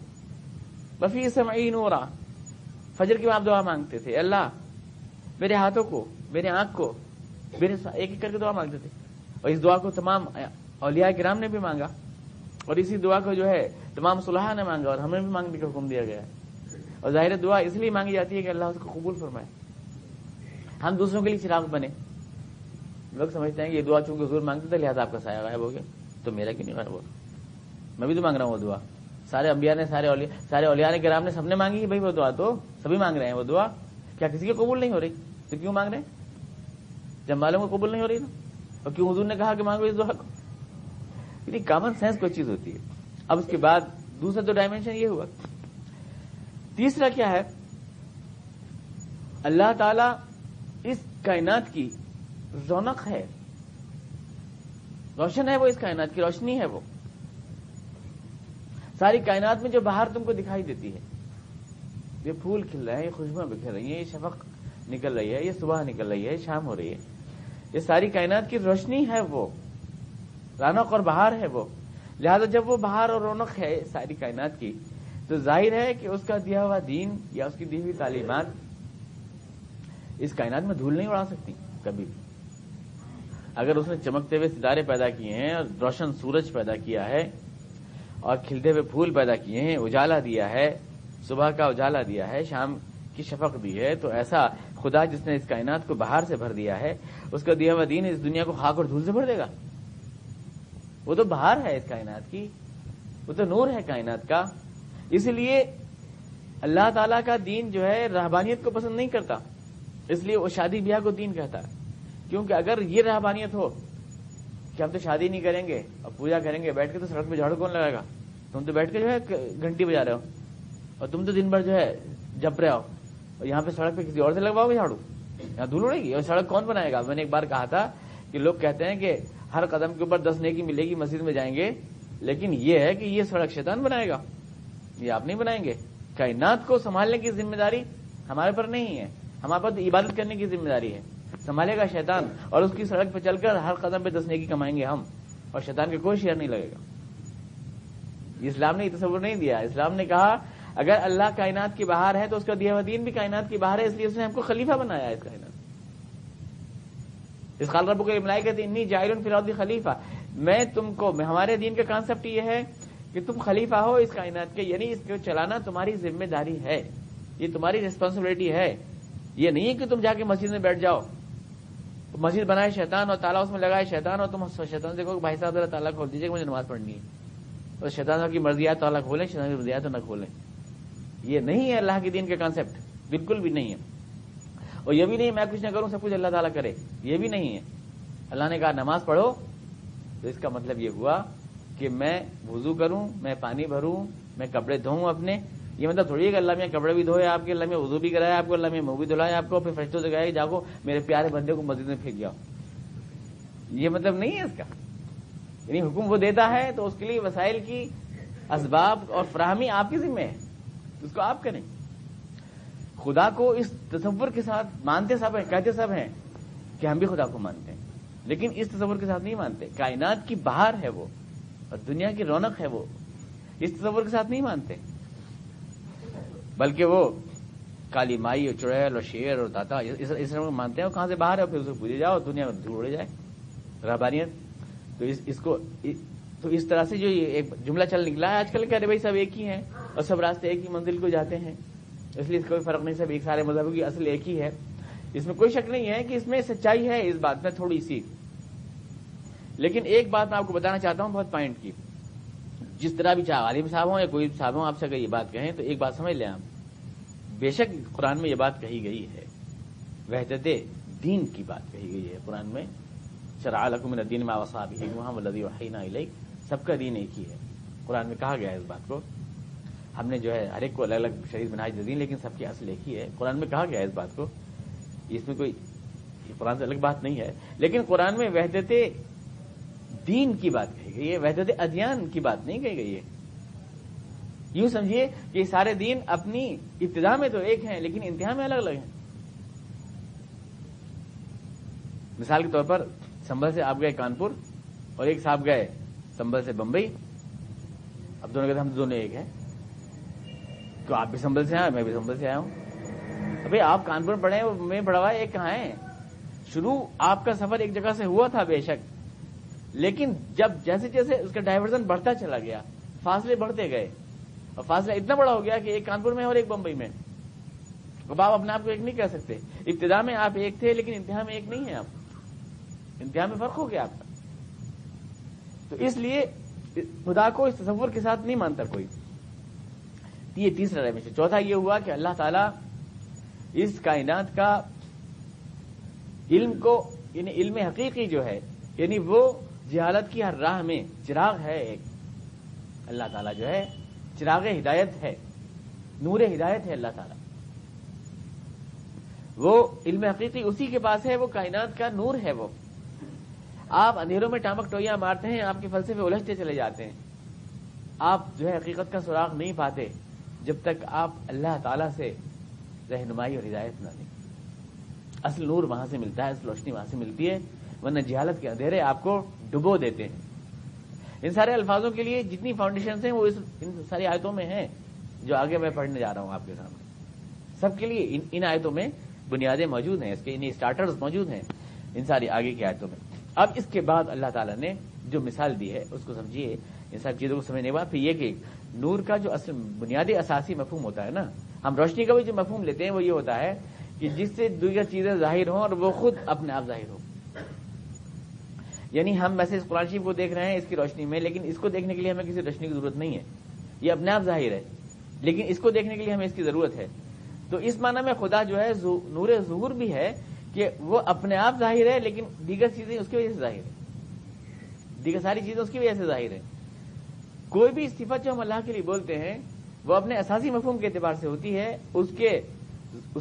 وفی سمعی نورا. فجر کی آپ دعا مانگتے تھے، اللہ میرے ہاتھوں کو، میرے آنکھ کو، میرے ایک ایک کر کے دعا مانگتے تھے. اور اس دعا کو تمام اولیاء کرام نے بھی مانگا اور اسی دعا کو جو ہے تمام صلحاء نے مانگا اور ہمیں بھی مانگنے کا حکم دیا گیا ہے. اور ظاہر دعا اس لیے مانگی جاتی ہے کہ اللہ اس کو قبول فرمائے، ہم دوسروں کے لیے چراغ بنے. لوگ سمجھتے ہیں کہ یہ دعا چونکہ حضور مانگتے تھے لہٰذا آپ کا سایہ غائب ہو گیا، تو میرا کیوں نہیں غائب ہوا؟ میں بھی تو مانگ رہا ہوں وہ دعا. سارے انبیاء نے، سارے اولیاء نے کرام نے سب نے مانگی. بھائی وہ دعا تو سبھی مانگ رہے ہیں. وہ دعا کیا کسی کی قبول نہیں ہو رہی؟ تو کیوں مانگ رہے ہیں جب معلوم کو قبول نہیں ہو رہی نا؟ اور کیوں حضور نے کہا کہ مانگو اس دعا کو؟ یعنی کامن سینس کوئی چیز ہوتی ہے. اب اس کے بعد دوسرا تو ڈائمینشن یہ ہوا. تیسرا کیا ہے؟ اللہ تعالی اس کائنات کی رونق ہے، روشن ہے وہ، اس کائنات کی روشنی ہے وہ. ساری کائنات میں جو باہر تم کو دکھائی دیتی ہے، یہ پھول کھل رہے ہیں، یہ خوشبوئیں بکھر رہی ہیں، یہ شفق نکل رہی ہے، یہ صبح نکل رہی ہے، شام ہو رہی ہے، یہ ساری کائنات کی روشنی ہے، وہ رونق اور بہار ہے وہ. لہذا جب وہ بہار اور رونق ہے ساری کائنات کی تو ظاہر ہے کہ اس کا دیا ہوا دین یا اس کی دی ہوئی تعلیمات اس کائنات میں دھول نہیں اڑا سکتی کبھی بھی. اگر اس نے چمکتے ہوئے ستارے پیدا کیے ہیں اور روشن سورج پیدا کیا ہے اور کھلتے ہوئے پھول پیدا کیے ہیں، اجالا دیا ہے، صبح کا اجالا دیا ہے، شام کی شفق دی ہے، تو ایسا خدا جس نے اس کائنات کو بہار سے بھر دیا ہے، اس کا دیا ہوا دین اس دنیا کو خاک اور دھول سے بھر دے گا؟ وہ تو بہار ہے اس کائنات کی، وہ تو نور ہے کائنات کا. اس لیے اللہ تعالیٰ کا دین جو ہے رہبانیت کو پسند نہیں کرتا، اس لیے وہ شادی بیاہ کو دین کہتا ہے. کیونکہ اگر یہ رہبانیت ہو کہ ہم تو شادی نہیں کریں گے اور پوجا کریں گے بیٹھ کے، تو سڑک پہ جھاڑو کون لگائے گا؟ تم تو بیٹھ کے جو ہے گھنٹی بجا رہے ہو اور تم تو دن بھر جو ہے جپ رہے ہو، اور یہاں پہ سڑک پہ کسی اور سے لگواؤ گے جھاڑو؟ یہاں دھول اڑے گی اور سڑک کون بنائے گا؟ میں نے ایک بار کہا تھا کہ لوگ کہتے ہیں کہ ہر قدم کے اوپر 10 نیکی ملے گی، مسجد میں جائیں گے، لیکن یہ ہے کہ یہ سڑک شیطان بنائے گا، یہ آپ نہیں بنائیں گے. کائنات کو سنبھالنے کی ذمہ داری ہمارے پر نہیں ہے، ہمارے پر عبادت کرنے کی ذمہ داری ہے. سنبھالے گا شیطان، اور اس کی سڑک پہ چل کر ہر قدم پہ 10 نیکی کمائیں گے ہم، اور شیطان کا کوئی شیئر نہیں لگے گا. اسلام نے یہ تصور نہیں دیا. اسلام نے کہا اگر اللہ کائنات کی بہار ہے تو اس کا دیا ہوا دین بھی کائنات کی بہار ہے، اس لیے اس نے ہم کو خلیفہ بنایا ہے اس کائنات. اس قال ربک للملائکۃ انی جاعل فی الارض خلیفہ، میں تم کو، ہمارے دین کا کانسیپٹ یہ ہے کہ تم خلیفہ ہو اس کائنات کے، یعنی اس کو چلانا تمہاری ذمہ داری ہے، یہ تمہاری ریسپانسبلٹی ہے. یہ نہیں ہے کہ تم جا کے مسجد میں بیٹھ جاؤ، مسجد بنائے شیطان اور تالا اس میں لگائے شیطان، اور تم شیطان سے کہو کہ بھائی صاحب ذرا تالا کھول دیجیے کہ مجھے نماز پڑھنی ہے، اور شیطان کی مرضی ہے تالا کھولیں، شیطان کی مرضی ہے تو نہ کھولیں. یہ نہیں ہے اللہ کے دین کا کانسیپٹ، بالکل بھی نہیں ہے. اور یہ بھی نہیں میں کچھ نہ کروں سب کچھ اللہ تعالیٰ کرے، یہ بھی نہیں ہے. اللہ نے کہا نماز پڑھو، تو اس کا مطلب یہ ہوا کہ میں وضو کروں، میں پانی بھروں، میں کپڑے دھوؤں اپنے. یہ مطلب تھوڑی ہے کہ اللہ میں کپڑے بھی دھوئے آپ کے، اللہ میں وضو بھی کرایا آپ کو، اللہ میں منہ بھی دھلائے آپ کو، پھر فرشتوں سے کہا کہ جاؤ میرے پیارے بندے کو مسجد میں پھینک جاؤ. یہ مطلب نہیں ہے اس کا. یعنی حکم وہ دیتا ہے تو اس کے لیے وسائل کی اسباب اور فراہمی آپ کی ذمہ ہے، اس کو آپ کریں. خدا کو اس تصور کے ساتھ مانتے سب ہیں، کہتے سب ہیں کہ ہم بھی خدا کو مانتے ہیں، لیکن اس تصور کے ساتھ نہیں مانتے. کائنات کی بہار ہے وہ اور دنیا کی رونق ہے وہ، اس تصور کے ساتھ نہیں مانتے، بلکہ وہ کالی مائی اور چڑیل اور شیر اور داتا اس طرح مانتے ہیں. اور کہاں سے باہر ہے، پھر اس کو پوجے جاؤ، دنیا میں دھوڑے جائے رہبانیت. تو اس کو تو اس طرح سے جو یہ ایک جملہ چل نکلا ہے آج کل کہ ارے بھائی سب ایک ہی ہیں اور سب راستے ایک ہی منزل کو جاتے ہیں، اس لیے اس کوئی فرق نہیں، سب ایک سارے مذہبوں کی اصل ایک ہی ہے. اس میں کوئی شک نہیں ہے کہ اس میں سچائی ہے اس بات میں تھوڑی سی. لیکن ایک بات میں آپ کو بتانا چاہتا ہوں بہت پوائنٹ کی. جس طرح بھی چاہے عالم صاحب ہوں یا کوئی صاحب ہوں آپ سے اگر یہ بات کہیں تو ایک بات سمجھ لیں آپ، بے شک قرآن میں یہ بات کہی گئی ہے، وحدت دین کی بات کہی گئی ہے قرآن میں. شرع لکم من الدین ما وصی بہ نوحا والذی اوحینا الیک، سب کا دین ایک ہی ہے. قرآن میں کہا گیا ہے اس بات کو. ہم نے جو ہے ہر ایک کو الگ الگ شریعت منہاج دین، لیکن سب کی اصل ایک ہی ہے. قرآن میں کہا گیا ہے اس بات کو، اس میں کوئی قرآن سے الگ بات نہیں ہے. لیکن قرآن میں وحدت دین کی بات کہی گئی ہے، وحدت ادیان کی بات نہیں کہی گئی ہے. یوں سمجھیے کہ یہ سارے دین اپنی ابتدا میں تو ایک ہیں لیکن انتہا میں الگ الگ ہیں. مثال کے طور پر سنبھل سے آپ گئے کانپور اور ایک صاحب گئے سنبھل سے بمبئی. اب دونوں کہتے ہم دونوں ایک ہیں، تو آپ بھی سنبھل سے آئے، میں بھی سنبھل سے آیا ہوں. ابھی آپ کانپور میں پڑھے میں پڑھا ہوا ہے، ایک کہاں ہے. شروع آپ کا سفر ایک جگہ سے ہوا تھا بے شک، لیکن جب جیسے جیسے اس کا ڈائیورژن بڑھتا چلا گیا، فاصلے بڑھتے گئے، اور فاصلہ اتنا بڑا ہو گیا کہ ایک کانپور میں اور ایک بمبئی میں. اب آپ اپنے آپ کو ایک نہیں کہہ سکتے. ابتدا میں آپ ایک تھے لیکن انتہا میں ایک نہیں ہیں آپ، انتہا میں فرق ہو گیا آپ کا. تو اس لیے خدا کو اس تصور کے ساتھ نہیں مانتا کوئی. یہ تیسرا ڈائمینشن. چوتھا یہ ہوا کہ اللہ تعالیٰ اس کائنات کا علم کو، یعنی علم حقیقی جو ہے، یعنی وہ جہالت کی ہر راہ میں چراغ ہے ایک. اللہ تعالیٰ جو ہے چراغ ہدایت ہے، نور ہدایت ہے. اللہ تعالیٰ وہ علم حقیقی اسی کے پاس ہے، وہ کائنات کا نور ہے. وہ آپ اندھیروں میں ٹامک ٹوئیاں مارتے ہیں، آپ کے فلسفے الجھتے چلے جاتے ہیں، آپ جو ہے حقیقت کا سراغ نہیں پاتے جب تک آپ اللہ تعالیٰ سے رہنمائی اور ہدایت نہ لیں. اصل نور وہاں سے ملتا ہے، اصل روشنی وہاں سے ملتی ہے، ورنہ جہالت کے اندھیرے آپ کو ڈبو دیتے ہیں. ان سارے الفاظوں کے لیے جتنی فاؤنڈیشنز ہیں وہ ان ساری آیتوں میں ہیں جو آگے میں پڑھنے جا رہا ہوں آپ کے سامنے. سب کے لیے ان آیتوں میں بنیادیں موجود ہیں، اس کے اسٹارٹرز موجود ہیں ان ساری آگے کی آیتوں میں. اب اس کے بعد اللہ تعالیٰ نے جو مثال دی ہے اس کو سمجھیے. ان سب چیزوں کو سمجھنے کے بعد پھر یہ کہ نور کا جو اصل بنیادی اساسی مفہوم ہوتا ہے نا، ہم روشنی کا بھی جو مفہوم لیتے ہیں وہ یہ ہوتا ہے کہ جس سے دیگر چیزیں ظاہر ہوں اور وہ خود اپنے آپ ظاہر ہو. یعنی ہم ویسے اس قرآن شریف کو دیکھ رہے ہیں اس کی روشنی میں، لیکن اس کو دیکھنے کے لیے ہمیں کسی روشنی کی ضرورت نہیں ہے، یہ اپنے آپ ظاہر ہے، لیکن اس کو دیکھنے کے لیے ہمیں اس کی ضرورت ہے. تو اس معنی میں خدا جو ہے نور ظہور بھی ہے کہ وہ اپنے آپ ظاہر ہے، لیکن دیگر چیزیں اس کی وجہ سے ظاہر ہے، دیگر ساری چیزیں اس کی وجہ سے ظاہر ہے. کوئی بھی صفت جو ہم اللہ کے لیے بولتے ہیں وہ اپنے اساسی مفہوم کے اعتبار سے ہوتی ہے، اس کے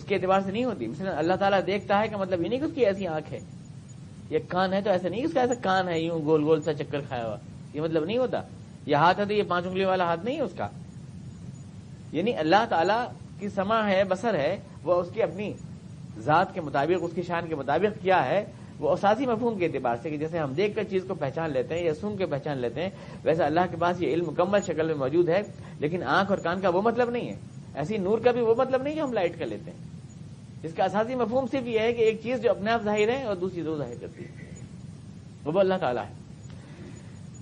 اعتبار سے نہیں ہوتی. مثلا اللہ تعالیٰ دیکھتا ہے کہ مطلب یہ نہیں کہ اس کی ایسی آنکھ ہے، یہ کان ہے تو ایسا نہیں اس کا ایسا کان ہے یوں گول گول سا چکر کھایا ہوا، یہ مطلب نہیں ہوتا. یہ ہاتھ ہے تو یہ 5 انگلی والا ہاتھ نہیں ہے اس کا. یعنی اللہ تعالیٰ کی سمع ہے، بصر ہے، وہ اس کی اپنی ذات کے مطابق، اس کی شان کے مطابق کیا ہے، وہ اساسی مفہوم کے اعتبار سے کہ جیسے ہم دیکھ کر چیز کو پہچان لیتے ہیں یا سن کے پہچان لیتے ہیں، ویسا اللہ کے پاس یہ علم مکمل شکل میں موجود ہے. لیکن آنکھ اور کان کا وہ مطلب نہیں ہے، ایسی نور کا بھی وہ مطلب نہیں جو ہم لائٹ کر لیتے ہیں. اس کا اساسی مفہوم صرف یہ ہے کہ ایک چیز جو اپنے آپ ظاہر ہے اور دوسری وہ ظاہر کرتی ہے، وہ اللہ تعالیٰ ہے.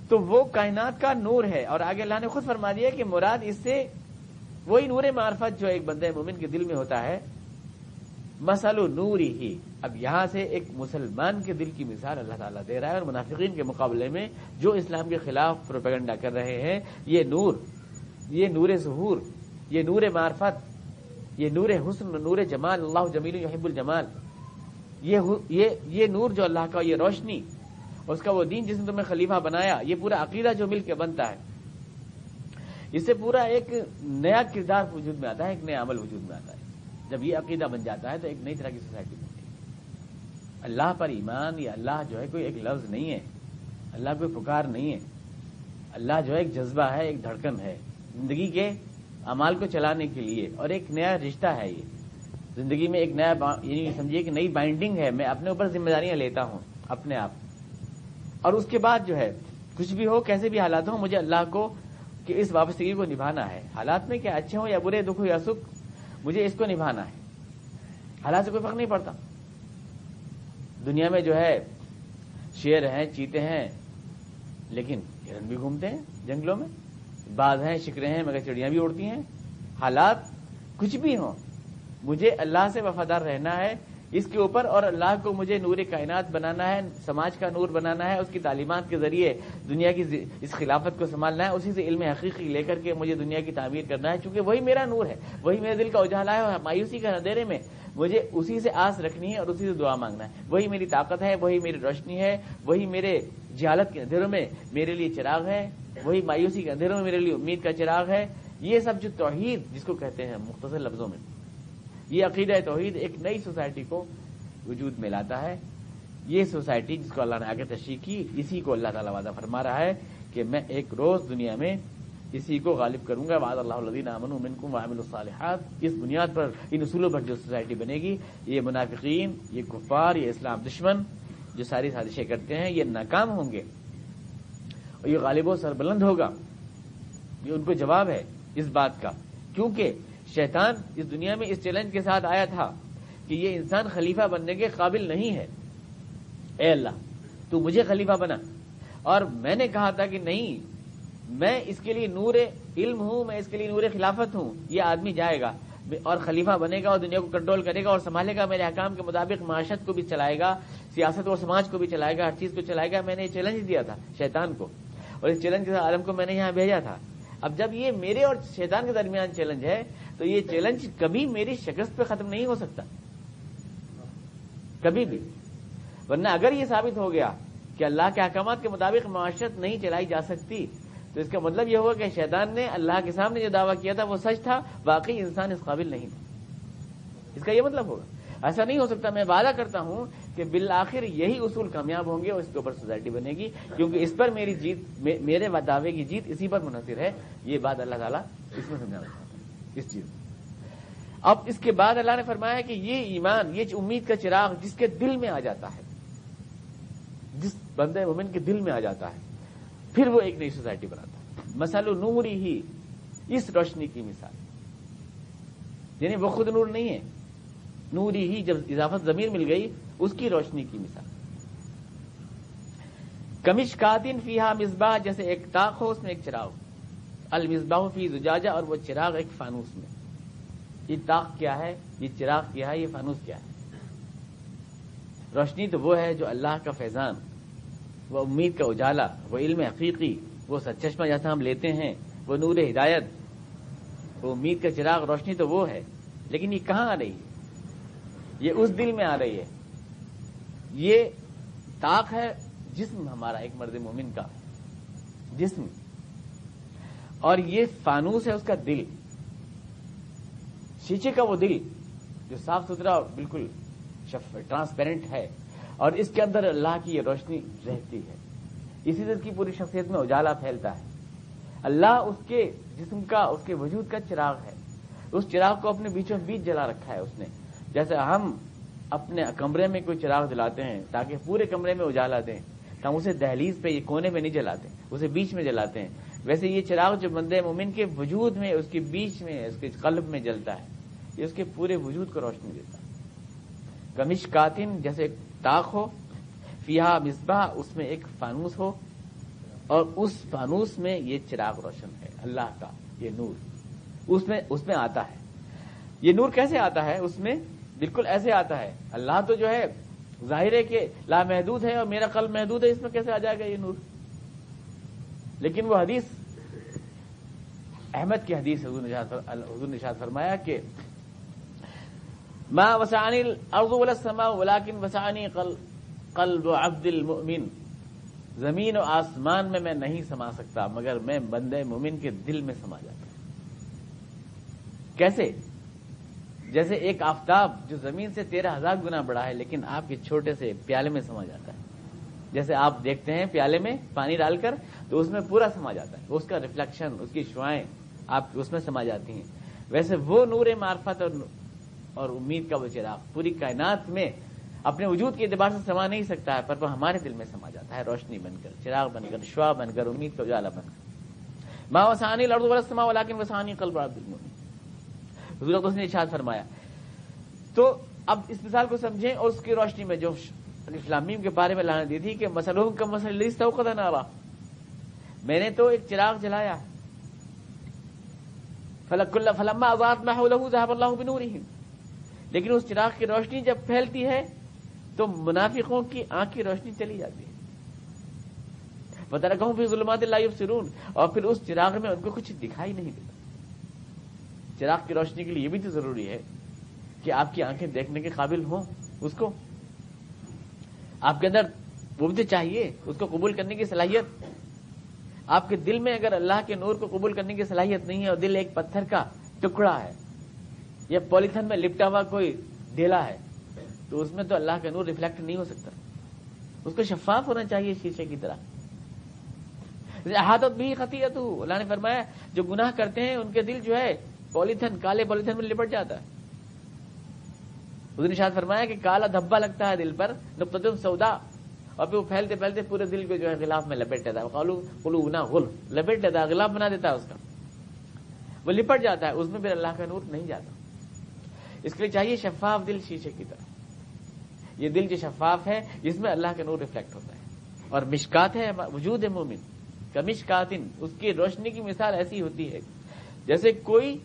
تو وہ کائنات کا نور ہے. اور آگے اللہ نے خود فرما دیا کہ مراد اس سے وہی نور معرفت جو ایک بندے مومن کے دل میں ہوتا ہے. مثل نوری ہی، اب یہاں سے ایک مسلمان کے دل کی مثال اللہ تعالیٰ دے رہا ہے، اور منافقین کے مقابلے میں جو اسلام کے خلاف پروپیگنڈا کر رہے ہیں، یہ نور، یہ نور ظہور، یہ نور معرفت، یہ نور حسن، نور جمال، اللہ جمیل یحب الجمال، یہ نور جو اللہ کا، یہ روشنی، اس کا وہ دین جس نے تمہیں خلیفہ بنایا، یہ پورا عقیدہ جو مل کے بنتا ہے، اس سے پورا ایک نیا کردار وجود میں آتا ہے، ایک نیا عمل وجود میں آتا ہے. جب یہ عقیدہ بن جاتا ہے تو ایک نئی طرح کی سوسائٹی بنتی ہے. اللہ پر ایمان، یا اللہ جو ہے کوئی ایک لفظ نہیں ہے، اللہ کوئی پکار نہیں ہے، اللہ جو ہے ایک جذبہ ہے، ایک دھڑکن ہے زندگی کے اعمال کو چلانے کے لیے، اور ایک نیا رشتہ ہے. یہ زندگی میں ایک نیا، یعنی سمجھیے کہ نئی بائنڈنگ ہے. میں اپنے اوپر ذمہ داریاں لیتا ہوں اپنے آپ، اور اس کے بعد جو ہے کچھ بھی ہو، کیسے بھی حالات ہوں، مجھے اللہ کو کہ اس وابستگی کو نبھانا ہے. حالات میں کیا اچھے ہوں یا برے، دکھ ہو یا سکھ، مجھے اس کو نبھانا ہے. حالات سے کوئی فرق نہیں پڑتا. دنیا میں جو ہے شیر ہیں، چیتے ہیں، لیکن ہرن بھی گھومتے ہیں جنگلوں میں، باز ہیں، شکرے ہیں، مگر چڑیاں بھی اڑتی ہیں. حالات کچھ بھی ہوں، مجھے اللہ سے وفادار رہنا ہے اس کے اوپر، اور اللہ کو مجھے نور کائنات بنانا ہے، سماج کا نور بنانا ہے، اس کی تعلیمات کے ذریعے دنیا کی اس خلافت کو سنبھالنا ہے، اسی سے علم حقیقی لے کر کے مجھے دنیا کی تعمیر کرنا ہے، چونکہ وہی میرا نور ہے، وہی میرے دل کا اجالا ہے، اور مایوسی کے اندھیرے میں مجھے اسی سے آس رکھنی ہے اور اسی سے دعا مانگنا ہے. وہی میری طاقت ہے، وہی میری روشنی ہے، وہی میرے جہالت کے اندھیروں میں میرے لیے چراغ ہے، وہی مایوسی کے اندھیروں میں میرے لیے امید کا چراغ ہے. یہ سب جو توحید جس کو کہتے ہیں مختصر لفظوں میں، یہ عقیدہ توحید ایک نئی سوسائٹی کو وجود میں لاتا ہے. یہ سوسائٹی جس کو اللہ نے آگے تشریح کی، اسی کو اللہ تعالیٰ وعدہ فرما رہا ہے کہ میں ایک روز دنیا میں اسی کو غالب کروں گا. وعد اللہ الذین آمنوا منکم وعملوا الصالحات. اس بنیاد پر، ان اصولوں پر جو سوسائٹی بنے گی، یہ منافقین، یہ کفار، یہ اسلام دشمن جو ساری سازشیں کرتے ہیں، یہ ناکام ہوں گے، اور یہ غالب و سربلند ہوگا. یہ ان کو جواب ہے اس بات کا، کیونکہ شیطان اس دنیا میں اس چیلنج کے ساتھ آیا تھا کہ یہ انسان خلیفہ بننے کے قابل نہیں ہے. اے اللہ، تو مجھے خلیفہ بنا. اور میں نے کہا تھا کہ نہیں، میں اس کے لیے نور علم ہوں، میں اس کے لیے نور خلافت ہوں. یہ آدمی جائے گا اور خلیفہ بنے گا اور دنیا کو کنٹرول کرے گا اور سنبھالے گا، میرے احکام کے مطابق معاشرت کو بھی چلائے گا، سیاست اور سماج کو بھی چلائے گا، ہر چیز کو چلائے گا. میں نے یہ چیلنج دیا تھا شیطان کو، اور اس چیلنج کے ساتھ عالم کو میں نے یہاں بھیجا تھا. اب جب یہ میرے اور شیطان کے درمیان چیلنج ہے، تو یہ چیلنج کبھی میری شکست پہ ختم نہیں ہو سکتا، کبھی بھی. ورنہ اگر یہ ثابت ہو گیا کہ اللہ کے احکامات کے مطابق معاشرت نہیں چلائی جا سکتی، تو اس کا مطلب یہ ہوگا کہ شیطان نے اللہ کے سامنے جو دعویٰ کیا تھا وہ سچ تھا، واقعی انسان اس قابل نہیں تھا. اس کا یہ مطلب ہوگا. ایسا نہیں ہو سکتا. میں وعدہ کرتا ہوں کہ بالآخر یہی اصول کامیاب ہوں گے اور اس کے اوپر سوسائٹی بنے گی، کیونکہ اس پر میری جیت، میرے دعوے کی جیت اسی پر منحصر ہے. یہ بات اللہ تعالیٰ اس میں سمجھانا چاہتا ہے اس چیز. اب اس کے بعد اللہ نے فرمایا کہ یہ ایمان، یہ امید کا چراغ جس کے دل میں آ جاتا ہے، جس بندے مومن کے دل میں آ جاتا ہے، پھر وہ ایک نئی سوسائٹی بناتا ہے. مثل نوری ہی، اس روشنی کی مثال، یعنی وہ خود نور نہیں ہے، نوری ہی جب اضافت ضمیر مل گئی، اس کی روشنی کی مثال. کمشکاتن فیہا مصباح، جیسے ایک طاق ہو، اس میں ایک چراغ. المصباح فی زجاجہ، اور وہ چراغ ایک فانوس میں. یہ طاق کیا ہے، یہ چراغ کیا ہے، یہ فانوس کیا ہے؟ روشنی تو وہ ہے جو اللہ کا فیضان، وہ امید کا اجالا، وہ علم حقیقی، وہ سچشمہ جیسا ہم لیتے ہیں، وہ نور ہدایت، وہ امید کا چراغ. روشنی تو وہ ہے، لیکن یہ کہاں آ رہی ہے؟ یہ اس دل میں آ رہی ہے. یہ طاق ہے جسم ہمارا، ایک مرد مومن کا جسم، اور یہ فانوس ہے اس کا دل، شیشے کا وہ دل جو صاف ستھرا اور بالکل ٹرانسپیرنٹ ہے، اور اس کے اندر اللہ کی یہ روشنی رہتی ہے. اسی سے اس کی پوری شخصیت میں اجالا پھیلتا ہے. اللہ اس کے جسم کا، اس کے وجود کا چراغ ہے. اس چراغ کو اپنے بیچوں بیچ جلا رکھا ہے اس نے. جیسے ہم اپنے کمرے میں کوئی چراغ جلاتے ہیں تاکہ پورے کمرے میں اجالا دیں، تو ہم اسے دہلیز پہ، یہ کونے میں نہیں جلاتے، اسے بیچ میں جلاتے ہیں. ویسے یہ چراغ جو بندے مومن کے وجود میں، اس کے بیچ میں، اس کے قلب میں جلتا ہے، یہ اس کے پورے وجود کو روشنی دیتا ہے. کمشکاتن جیسے ایک تاق ہو، فیہا مصباح اس میں ایک فانوس ہو، اور اس فانوس میں یہ چراغ روشن ہے اللہ کا، یہ نور اس میں آتا ہے۔ یہ نور کیسے آتا ہے؟ اس میں بالکل ایسے آتا ہے، اللہ تو جو ہے ظاہر ہے کہ لامحدود ہے اور میرا قلب محدود ہے، اس میں کیسے آ جائے گا یہ نور؟ لیکن وہ حدیث احمد کی حدیث حضور نے ارشاد فرمایا کہ ما وسعنی الارض ولا السماء ولكن وسعنی قلب عبد المؤمن، زمین و آسمان میں نہیں سما سکتا مگر میں بندے مومن کے دل میں سما جاتا ہوں۔ کیسے؟ جیسے ایک آفتاب جو زمین سے 13,000 گنا بڑا ہے لیکن آپ کے چھوٹے سے پیالے میں سما جاتا ہے، جیسے آپ دیکھتے ہیں پیالے میں پانی ڈال کر تو اس میں پورا سما جاتا ہے، اس کا ریفلیکشن، اس کی شعاعیں آپ اس میں سما جاتی ہیں، ویسے وہ نور معرفت اور امید کا وہ چراغ پوری کائنات میں اپنے وجود کے اعتبار سے سما نہیں سکتا ہے، پر وہ ہمارے دل میں سما جاتا ہے، روشنی بن کر، چراغ بن کر، شعاع بن کر، امید کا اجالا بن کر۔ ما وسعنی الارض ولا السماء ولكن وسعني قلب عبد المؤمن، حضور اقدس نے ارشاد فرمایا۔ تو اب اس مثال کو سمجھیں اور اس کی روشنی میں جو اسلامیم کے بارے میں لانا دی تھی کہ مثلہم کمثل الذی استوقد نارا، میں نے تو ایک چراغ جلایا، فلما اضاءت ما حوله ذهب الله بنورهم، لیکن اس چراغ کی روشنی جب پھیلتی ہے تو منافقوں کی آنکھ کی روشنی چلی جاتی ہے، وترکہم فی ظلمات لا یبصرون، اور پھر اس چراغ میں ان کو کچھ دکھائی نہیں دیتا۔ چراغ کی روشنی کے لیے یہ بھی تو ضروری ہے کہ آپ کی آنکھیں دیکھنے کے قابل ہوں، اس کو آپ کے اندر وہ بھی تو چاہیے، اس کو قبول کرنے کی صلاحیت۔ آپ کے دل میں اگر اللہ کے نور کو قبول کرنے کی صلاحیت نہیں ہے اور دل ایک پتھر کا ٹکڑا ہے یا پولیتھن میں لپٹا ہوا کوئی ڈھیلا ہے تو اس میں تو اللہ کا نور ریفلیکٹ نہیں ہو سکتا، اس کو شفاف ہونا چاہیے شیشے کی طرح۔ احاطت بھی خطیئتہ، اللہ نے فرمایا جو گناہ کرتے ہیں ان کے دل جو ہے کالے پولیتھن میں لپٹ جاتا ہے۔ حضور نے ارشاد فرمایا کہ کالا دھبا لگتا ہے دل پر، نقطۃ سودا، اور پھر وہ پھیلتے پھیلتے پورے دل کو جو ہے غلاف میں لپیٹ لیتا ہے، قلوبنا غلف، لپیٹ لیتا ہے، غلاف بنا دیتا ہے اس کا، وہ لپٹ جاتا ہے، اس میں پھر اللہ کا نور نہیں جاتا۔ اس کے لیے چاہیے شفاف دل شیشے کی طرح، یہ دل جو شفاف ہے جس میں اللہ کا نور ریفلیکٹ ہوتا ہے، اور مشکات ہے وجود مومن کا مشکاتن، اس کی روشنی کی مثال ایسی ہوتی ہے جیسے کوئی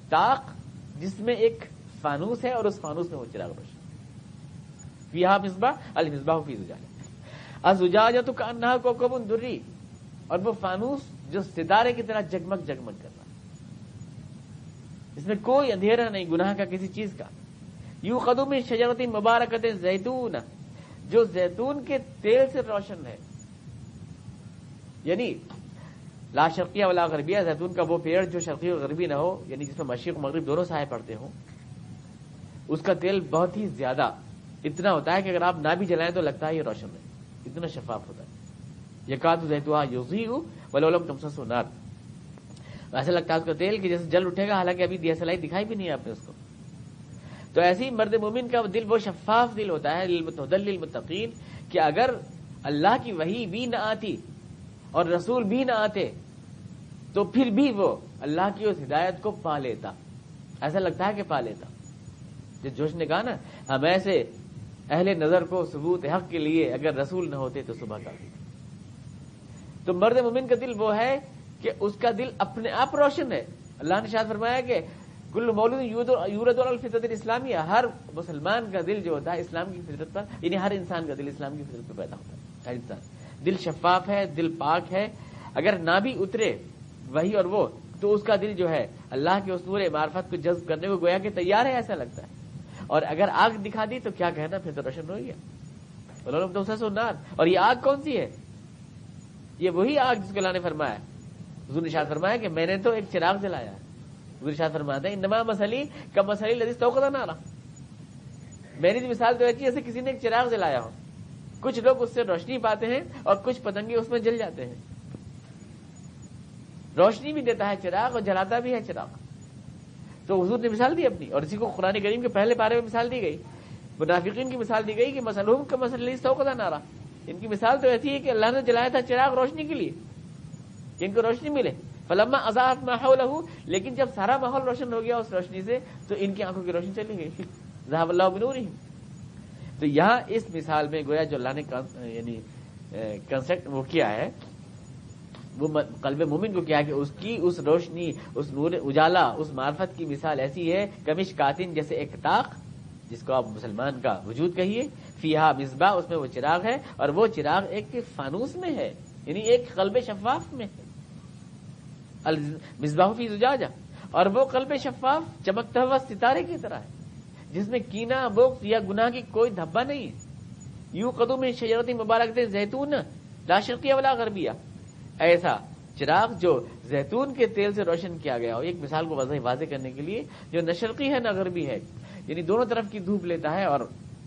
طاق جس میں ایک فانوس ہے اور اس فانوس میں وہ چراغ روشن، فیہا مصباح المصباح فی زجاجہ، الزجاجۃ کأنہا کوکب دری، اور وہ فانوس جو ستارے کی طرح جگمگ جگمگ کر رہا ہے، اس میں کوئی اندھیرا نہیں گناہ کا کسی چیز کا۔ یوقد من شجرۃ مبارکۃ زیتون، جو زیتون کے تیل سے روشن ہے، یعنی لا شرقیہ ولا غربیہ، زیتون کا وہ پیڑ جو شرقی اور غربی نہ ہو، یعنی جس میں مشرق و مغرب دونوں سائے پڑتے ہوں، اس کا تیل بہت ہی زیادہ اتنا ہوتا ہے کہ اگر آپ نہ بھی جلائیں تو لگتا ہے یہ روشن ہے، اتنا شفاف ہوتا ہے۔ یکاد زیتها یضیء ولو لم تمسسه نار، ایسا لگتا ہے اس کا تیل کہ جیسے جل اٹھے گا، حالانکہ ابھی دیا سلائی دکھائی بھی نہیں ہے آپ نے اس کو۔ تو ایسے ہی مرد مومن کا دل وہ شفاف دل ہوتا ہے، ہدی للمتقین، کہ اگر اللہ کی وحی بھی نہ آتی اور رسول بھی نہ آتے تو پھر بھی وہ اللہ کی اس ہدایت کو پا لیتا، ایسا لگتا ہے کہ پا لیتا۔ جس جوش نے کہا نا، ہم ایسے اہل نظر کو ثبوت حق کے لیے اگر رسول نہ ہوتے تو صبح کا دن۔ تو مرد مومن کا دل وہ ہے کہ اس کا دل اپنے آپ روشن ہے۔ اللہ نے ارشاد فرمایا کہ کل مولود یولد علی الفطرۃ الاسلامیہ، ہر مسلمان کا دل جو ہوتا ہے اسلام کی فطرت پر، یعنی ہر انسان کا دل اسلام کی فطرت پر پیدا ہوتا ہے، ہر انسان۔ دل شفاف ہے، دل پاک ہے، اگر نہ بھی اترے وہی اور وہ تو اس کا دل جو ہے اللہ کے اس نور معرفت کو جذب کرنے کو گویا کہ تیار ہے، ایسا لگتا ہے۔ اور اگر آگ دکھا دی تو کیا کہنا، پھر تو روشن ہو گیا۔ اور یہ آگ کون سی ہے؟ یہ وہی آگ جس کو اللہ نے فرمایا، حضور نے ارشاد فرمایا کہ میں نے تو ایک چراغ جلایا ہے۔ حضور ارشاد فرماتے ہیں انما مثلی کمثل الذی استوقد نارا، میری مثال تو ایسی جیسے کسی نے ایک چراغ جلایا ہو، کچھ لوگ اس سے روشنی پاتے ہیں اور کچھ پتنگے اس میں جل جاتے ہیں۔ روشنی بھی دیتا ہے چراغ اور جلاتا بھی ہے چراغ۔ تو حضور نے مثال دی اپنی، اور اسی کو قرآن کریم کے پہلے پارے میں مثال دی گئی، منافقین کی مثال دی گئی کہ مثلہم کمثل الذی استوقد نارا، ان کی مثال تو ایسی ہے کہ اللہ نے جلایا تھا چراغ روشنی کے لیے کہ ان کو روشنی ملے، فلما اضاءت ما حوله، لیکن جب سارا ماحول روشن ہو گیا اس روشنی سے تو ان کی آنکھوں کی روشنی چلی گئی، ذهب اللہ بنورہم۔ تو یہاں اس مثال میں گویا جو اللہ نے یعنی کنسیپٹ وہ کیا ہے، وہ قلب مومن کو کیا کہ اس کی اس روشنی، اس نور اجالا، اس معرفت کی مثال ایسی ہے کمشکاتن، جیسے ایک طاق جس کو آپ مسلمان کا وجود کہیے، فیہا مصباح، اس میں وہ چراغ ہے، اور وہ چراغ ایک فانوس میں ہے، یعنی ایک قلب شفاف میں ہے، المصباح فی زجاجہ، اور وہ قلب شفاف چمکتا ہوا ستارے کی طرح ہے جس میں کینہ، بغض یا گناہ کی کوئی دھبا نہیں ہے، یوں قدوم شجرۃ مبارکۃ زیتون لا شرقیہ ولا غربیہ، ایسا چراغ جو زیتون کے تیل سے روشن کیا گیا ہو، ایک مثال کو واضح کرنے کے لیے، جو نہ شرقی ہے نہ غربی ہے، یعنی دونوں طرف کی دھوپ لیتا ہے، اور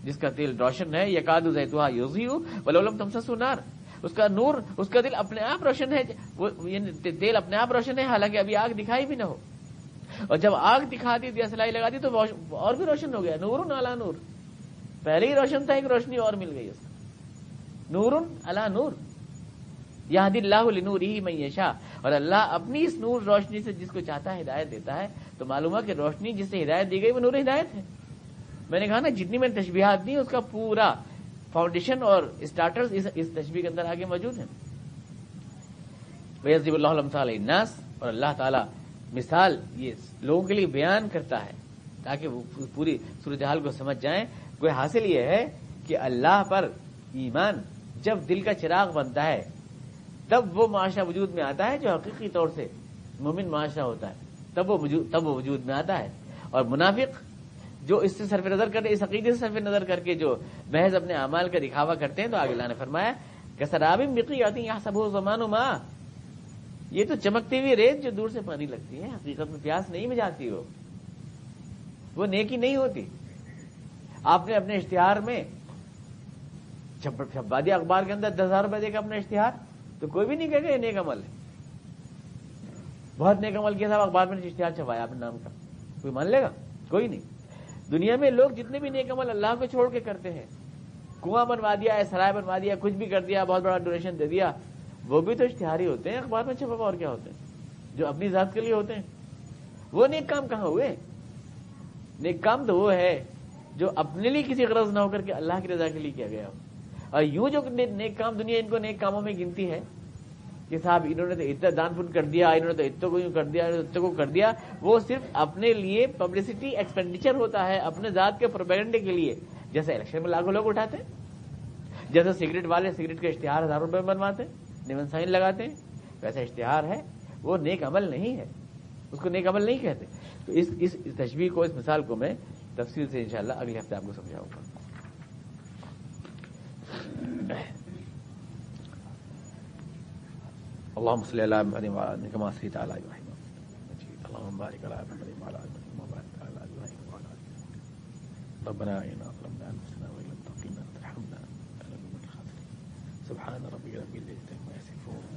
جس کا تیل روشن ہے، یکاد زیتها یضیء ولو لم تمسسه نار، اس کا نور، اس کا دل اپنے آپ روشن ہے، یعنی تیل اپنے آپ روشن ہے، حالانکہ ابھی آگ دکھائی بھی نہ ہو، اور جب آگ دکھا دی، دیا سلائی لگا دی تو اور بھی روشن ہو گیا، نور علی نور، پہلے ہی روشن تھا، ایک روشنی اور مل گئی اس کو، نور علی نور، یہدی اللہ لنورہ من یشاء، اور اللہ اپنی اس نور روشنی سے جس کو چاہتا ہے ہدایت دیتا ہے، تو معلوم ہے کہ روشنی جس سے ہدایت دی گئی وہ نور ہدایت ہے۔ میں نے کہا نا جتنی میں نے تشبیہات دی اس کا پورا فاؤنڈیشن اور اسٹارٹرز اس تشبیہ کے اندر آگے موجود ہیں۔ وَيَضْرِبُ اللَّهُ الْأَمْثَالَ لِلنَّاسِ، اور اللہ تعالیٰ مثال یہ لوگوں کے لیے بیان کرتا ہے تاکہ وہ پوری صورتحال کو سمجھ جائیں۔ کوئی حاصل یہ ہے کہ اللہ پر ایمان جب دل کا چراغ بنتا ہے تب وہ معاشرہ وجود میں آتا ہے جو حقیقی طور سے مومن معاشرہ ہوتا ہے، تب وہ وجود میں آتا ہے، اور منافق جو اس سے صرف نظر کرتے، اس عقیدے سے صرف نظر کر کے جو محض اپنے اعمال کا دکھاوا کرتے ہیں، تو آگے اللہ نے فرمایا کسراب بقیعۃ یحسبہ الظمآن ماء، یہ تو چمکتی ہوئی ریت جو دور سے پانی لگتی ہے، حقیقت میں پیاس نہیں مجھاتی، وہ نیکی نہیں ہوتی۔ آپ نے اپنے اشتہار میں چھپا دیا اخبار کے اندر 10,000 روپے دے کا اپنا اشتہار، تو کوئی بھی نہیں کہے گا یہ نیک عمل ہے، بہت نیک عمل کیا صاحب، اخبار میں اشتہار چھپایا اپنے نام کا، کوئی مان لے گا؟ کوئی نہیں۔ دنیا میں لوگ جتنے بھی نیک عمل اللہ کو چھوڑ کے کرتے ہیں، کنواں بنوا دیا ہے، سرائے بنوا دیا، کچھ بھی کر دیا، بہت بڑا ڈونیشن دے دیا، وہ بھی تو اشتہاری ہوتے ہیں، اخبار میں چھپا ہوا، اور کیا ہوتے ہیں جو اپنی ذات کے لیے ہوتے ہیں۔ وہ نیک کام کہاں ہوئے؟ نیک کام تو وہ ہے جو اپنے لیے کسی غرض نہ ہو کر کے اللہ کی رضا کے لیے کیا گیا ہو۔ اور یوں جو نیک کام دنیا ان کو نیک کاموں میں گنتی ہے کہ صاحب انہوں نے تو اتنا دان پن کر دیا، انہوں نے تو اتنا کو کر دیا، اتنا کو کر دیا، وہ صرف اپنے لیے پبلسٹی ایکسپینڈیچر ہوتا ہے، اپنے ذات کے پروپیگنڈے کے لیے، جیسے الیکشن میں لاکھوں لوگ اٹھاتے ہیں، جیسے سگریٹ والے سگریٹ کے اشتہار 1000 روپے میں بنواتے ہیں، نیمن سائن لگاتے ہیں، ویسا اشتہار ہے، وہ نیک عمل نہیں ہے، اس کو نیک عمل نہیں کہتے۔ تو اس تشبیہ کو، اس مثال کو میں تفصیل سے انشاءاللہ اگلے ہفتے آپ کو سمجھاؤں گا۔ اللهم صل على محمد وعلى آله كما صليت على ابراهيم اللهم بارك على محمد وعلى آله وبارك على ابراهيم وعلى آله ربنا إننا ظلمنا أنفسنا وإن لم تغفر لنا وترحمنا لنكونن من الخاسرين سبحان ربك رب العزة عما يصفون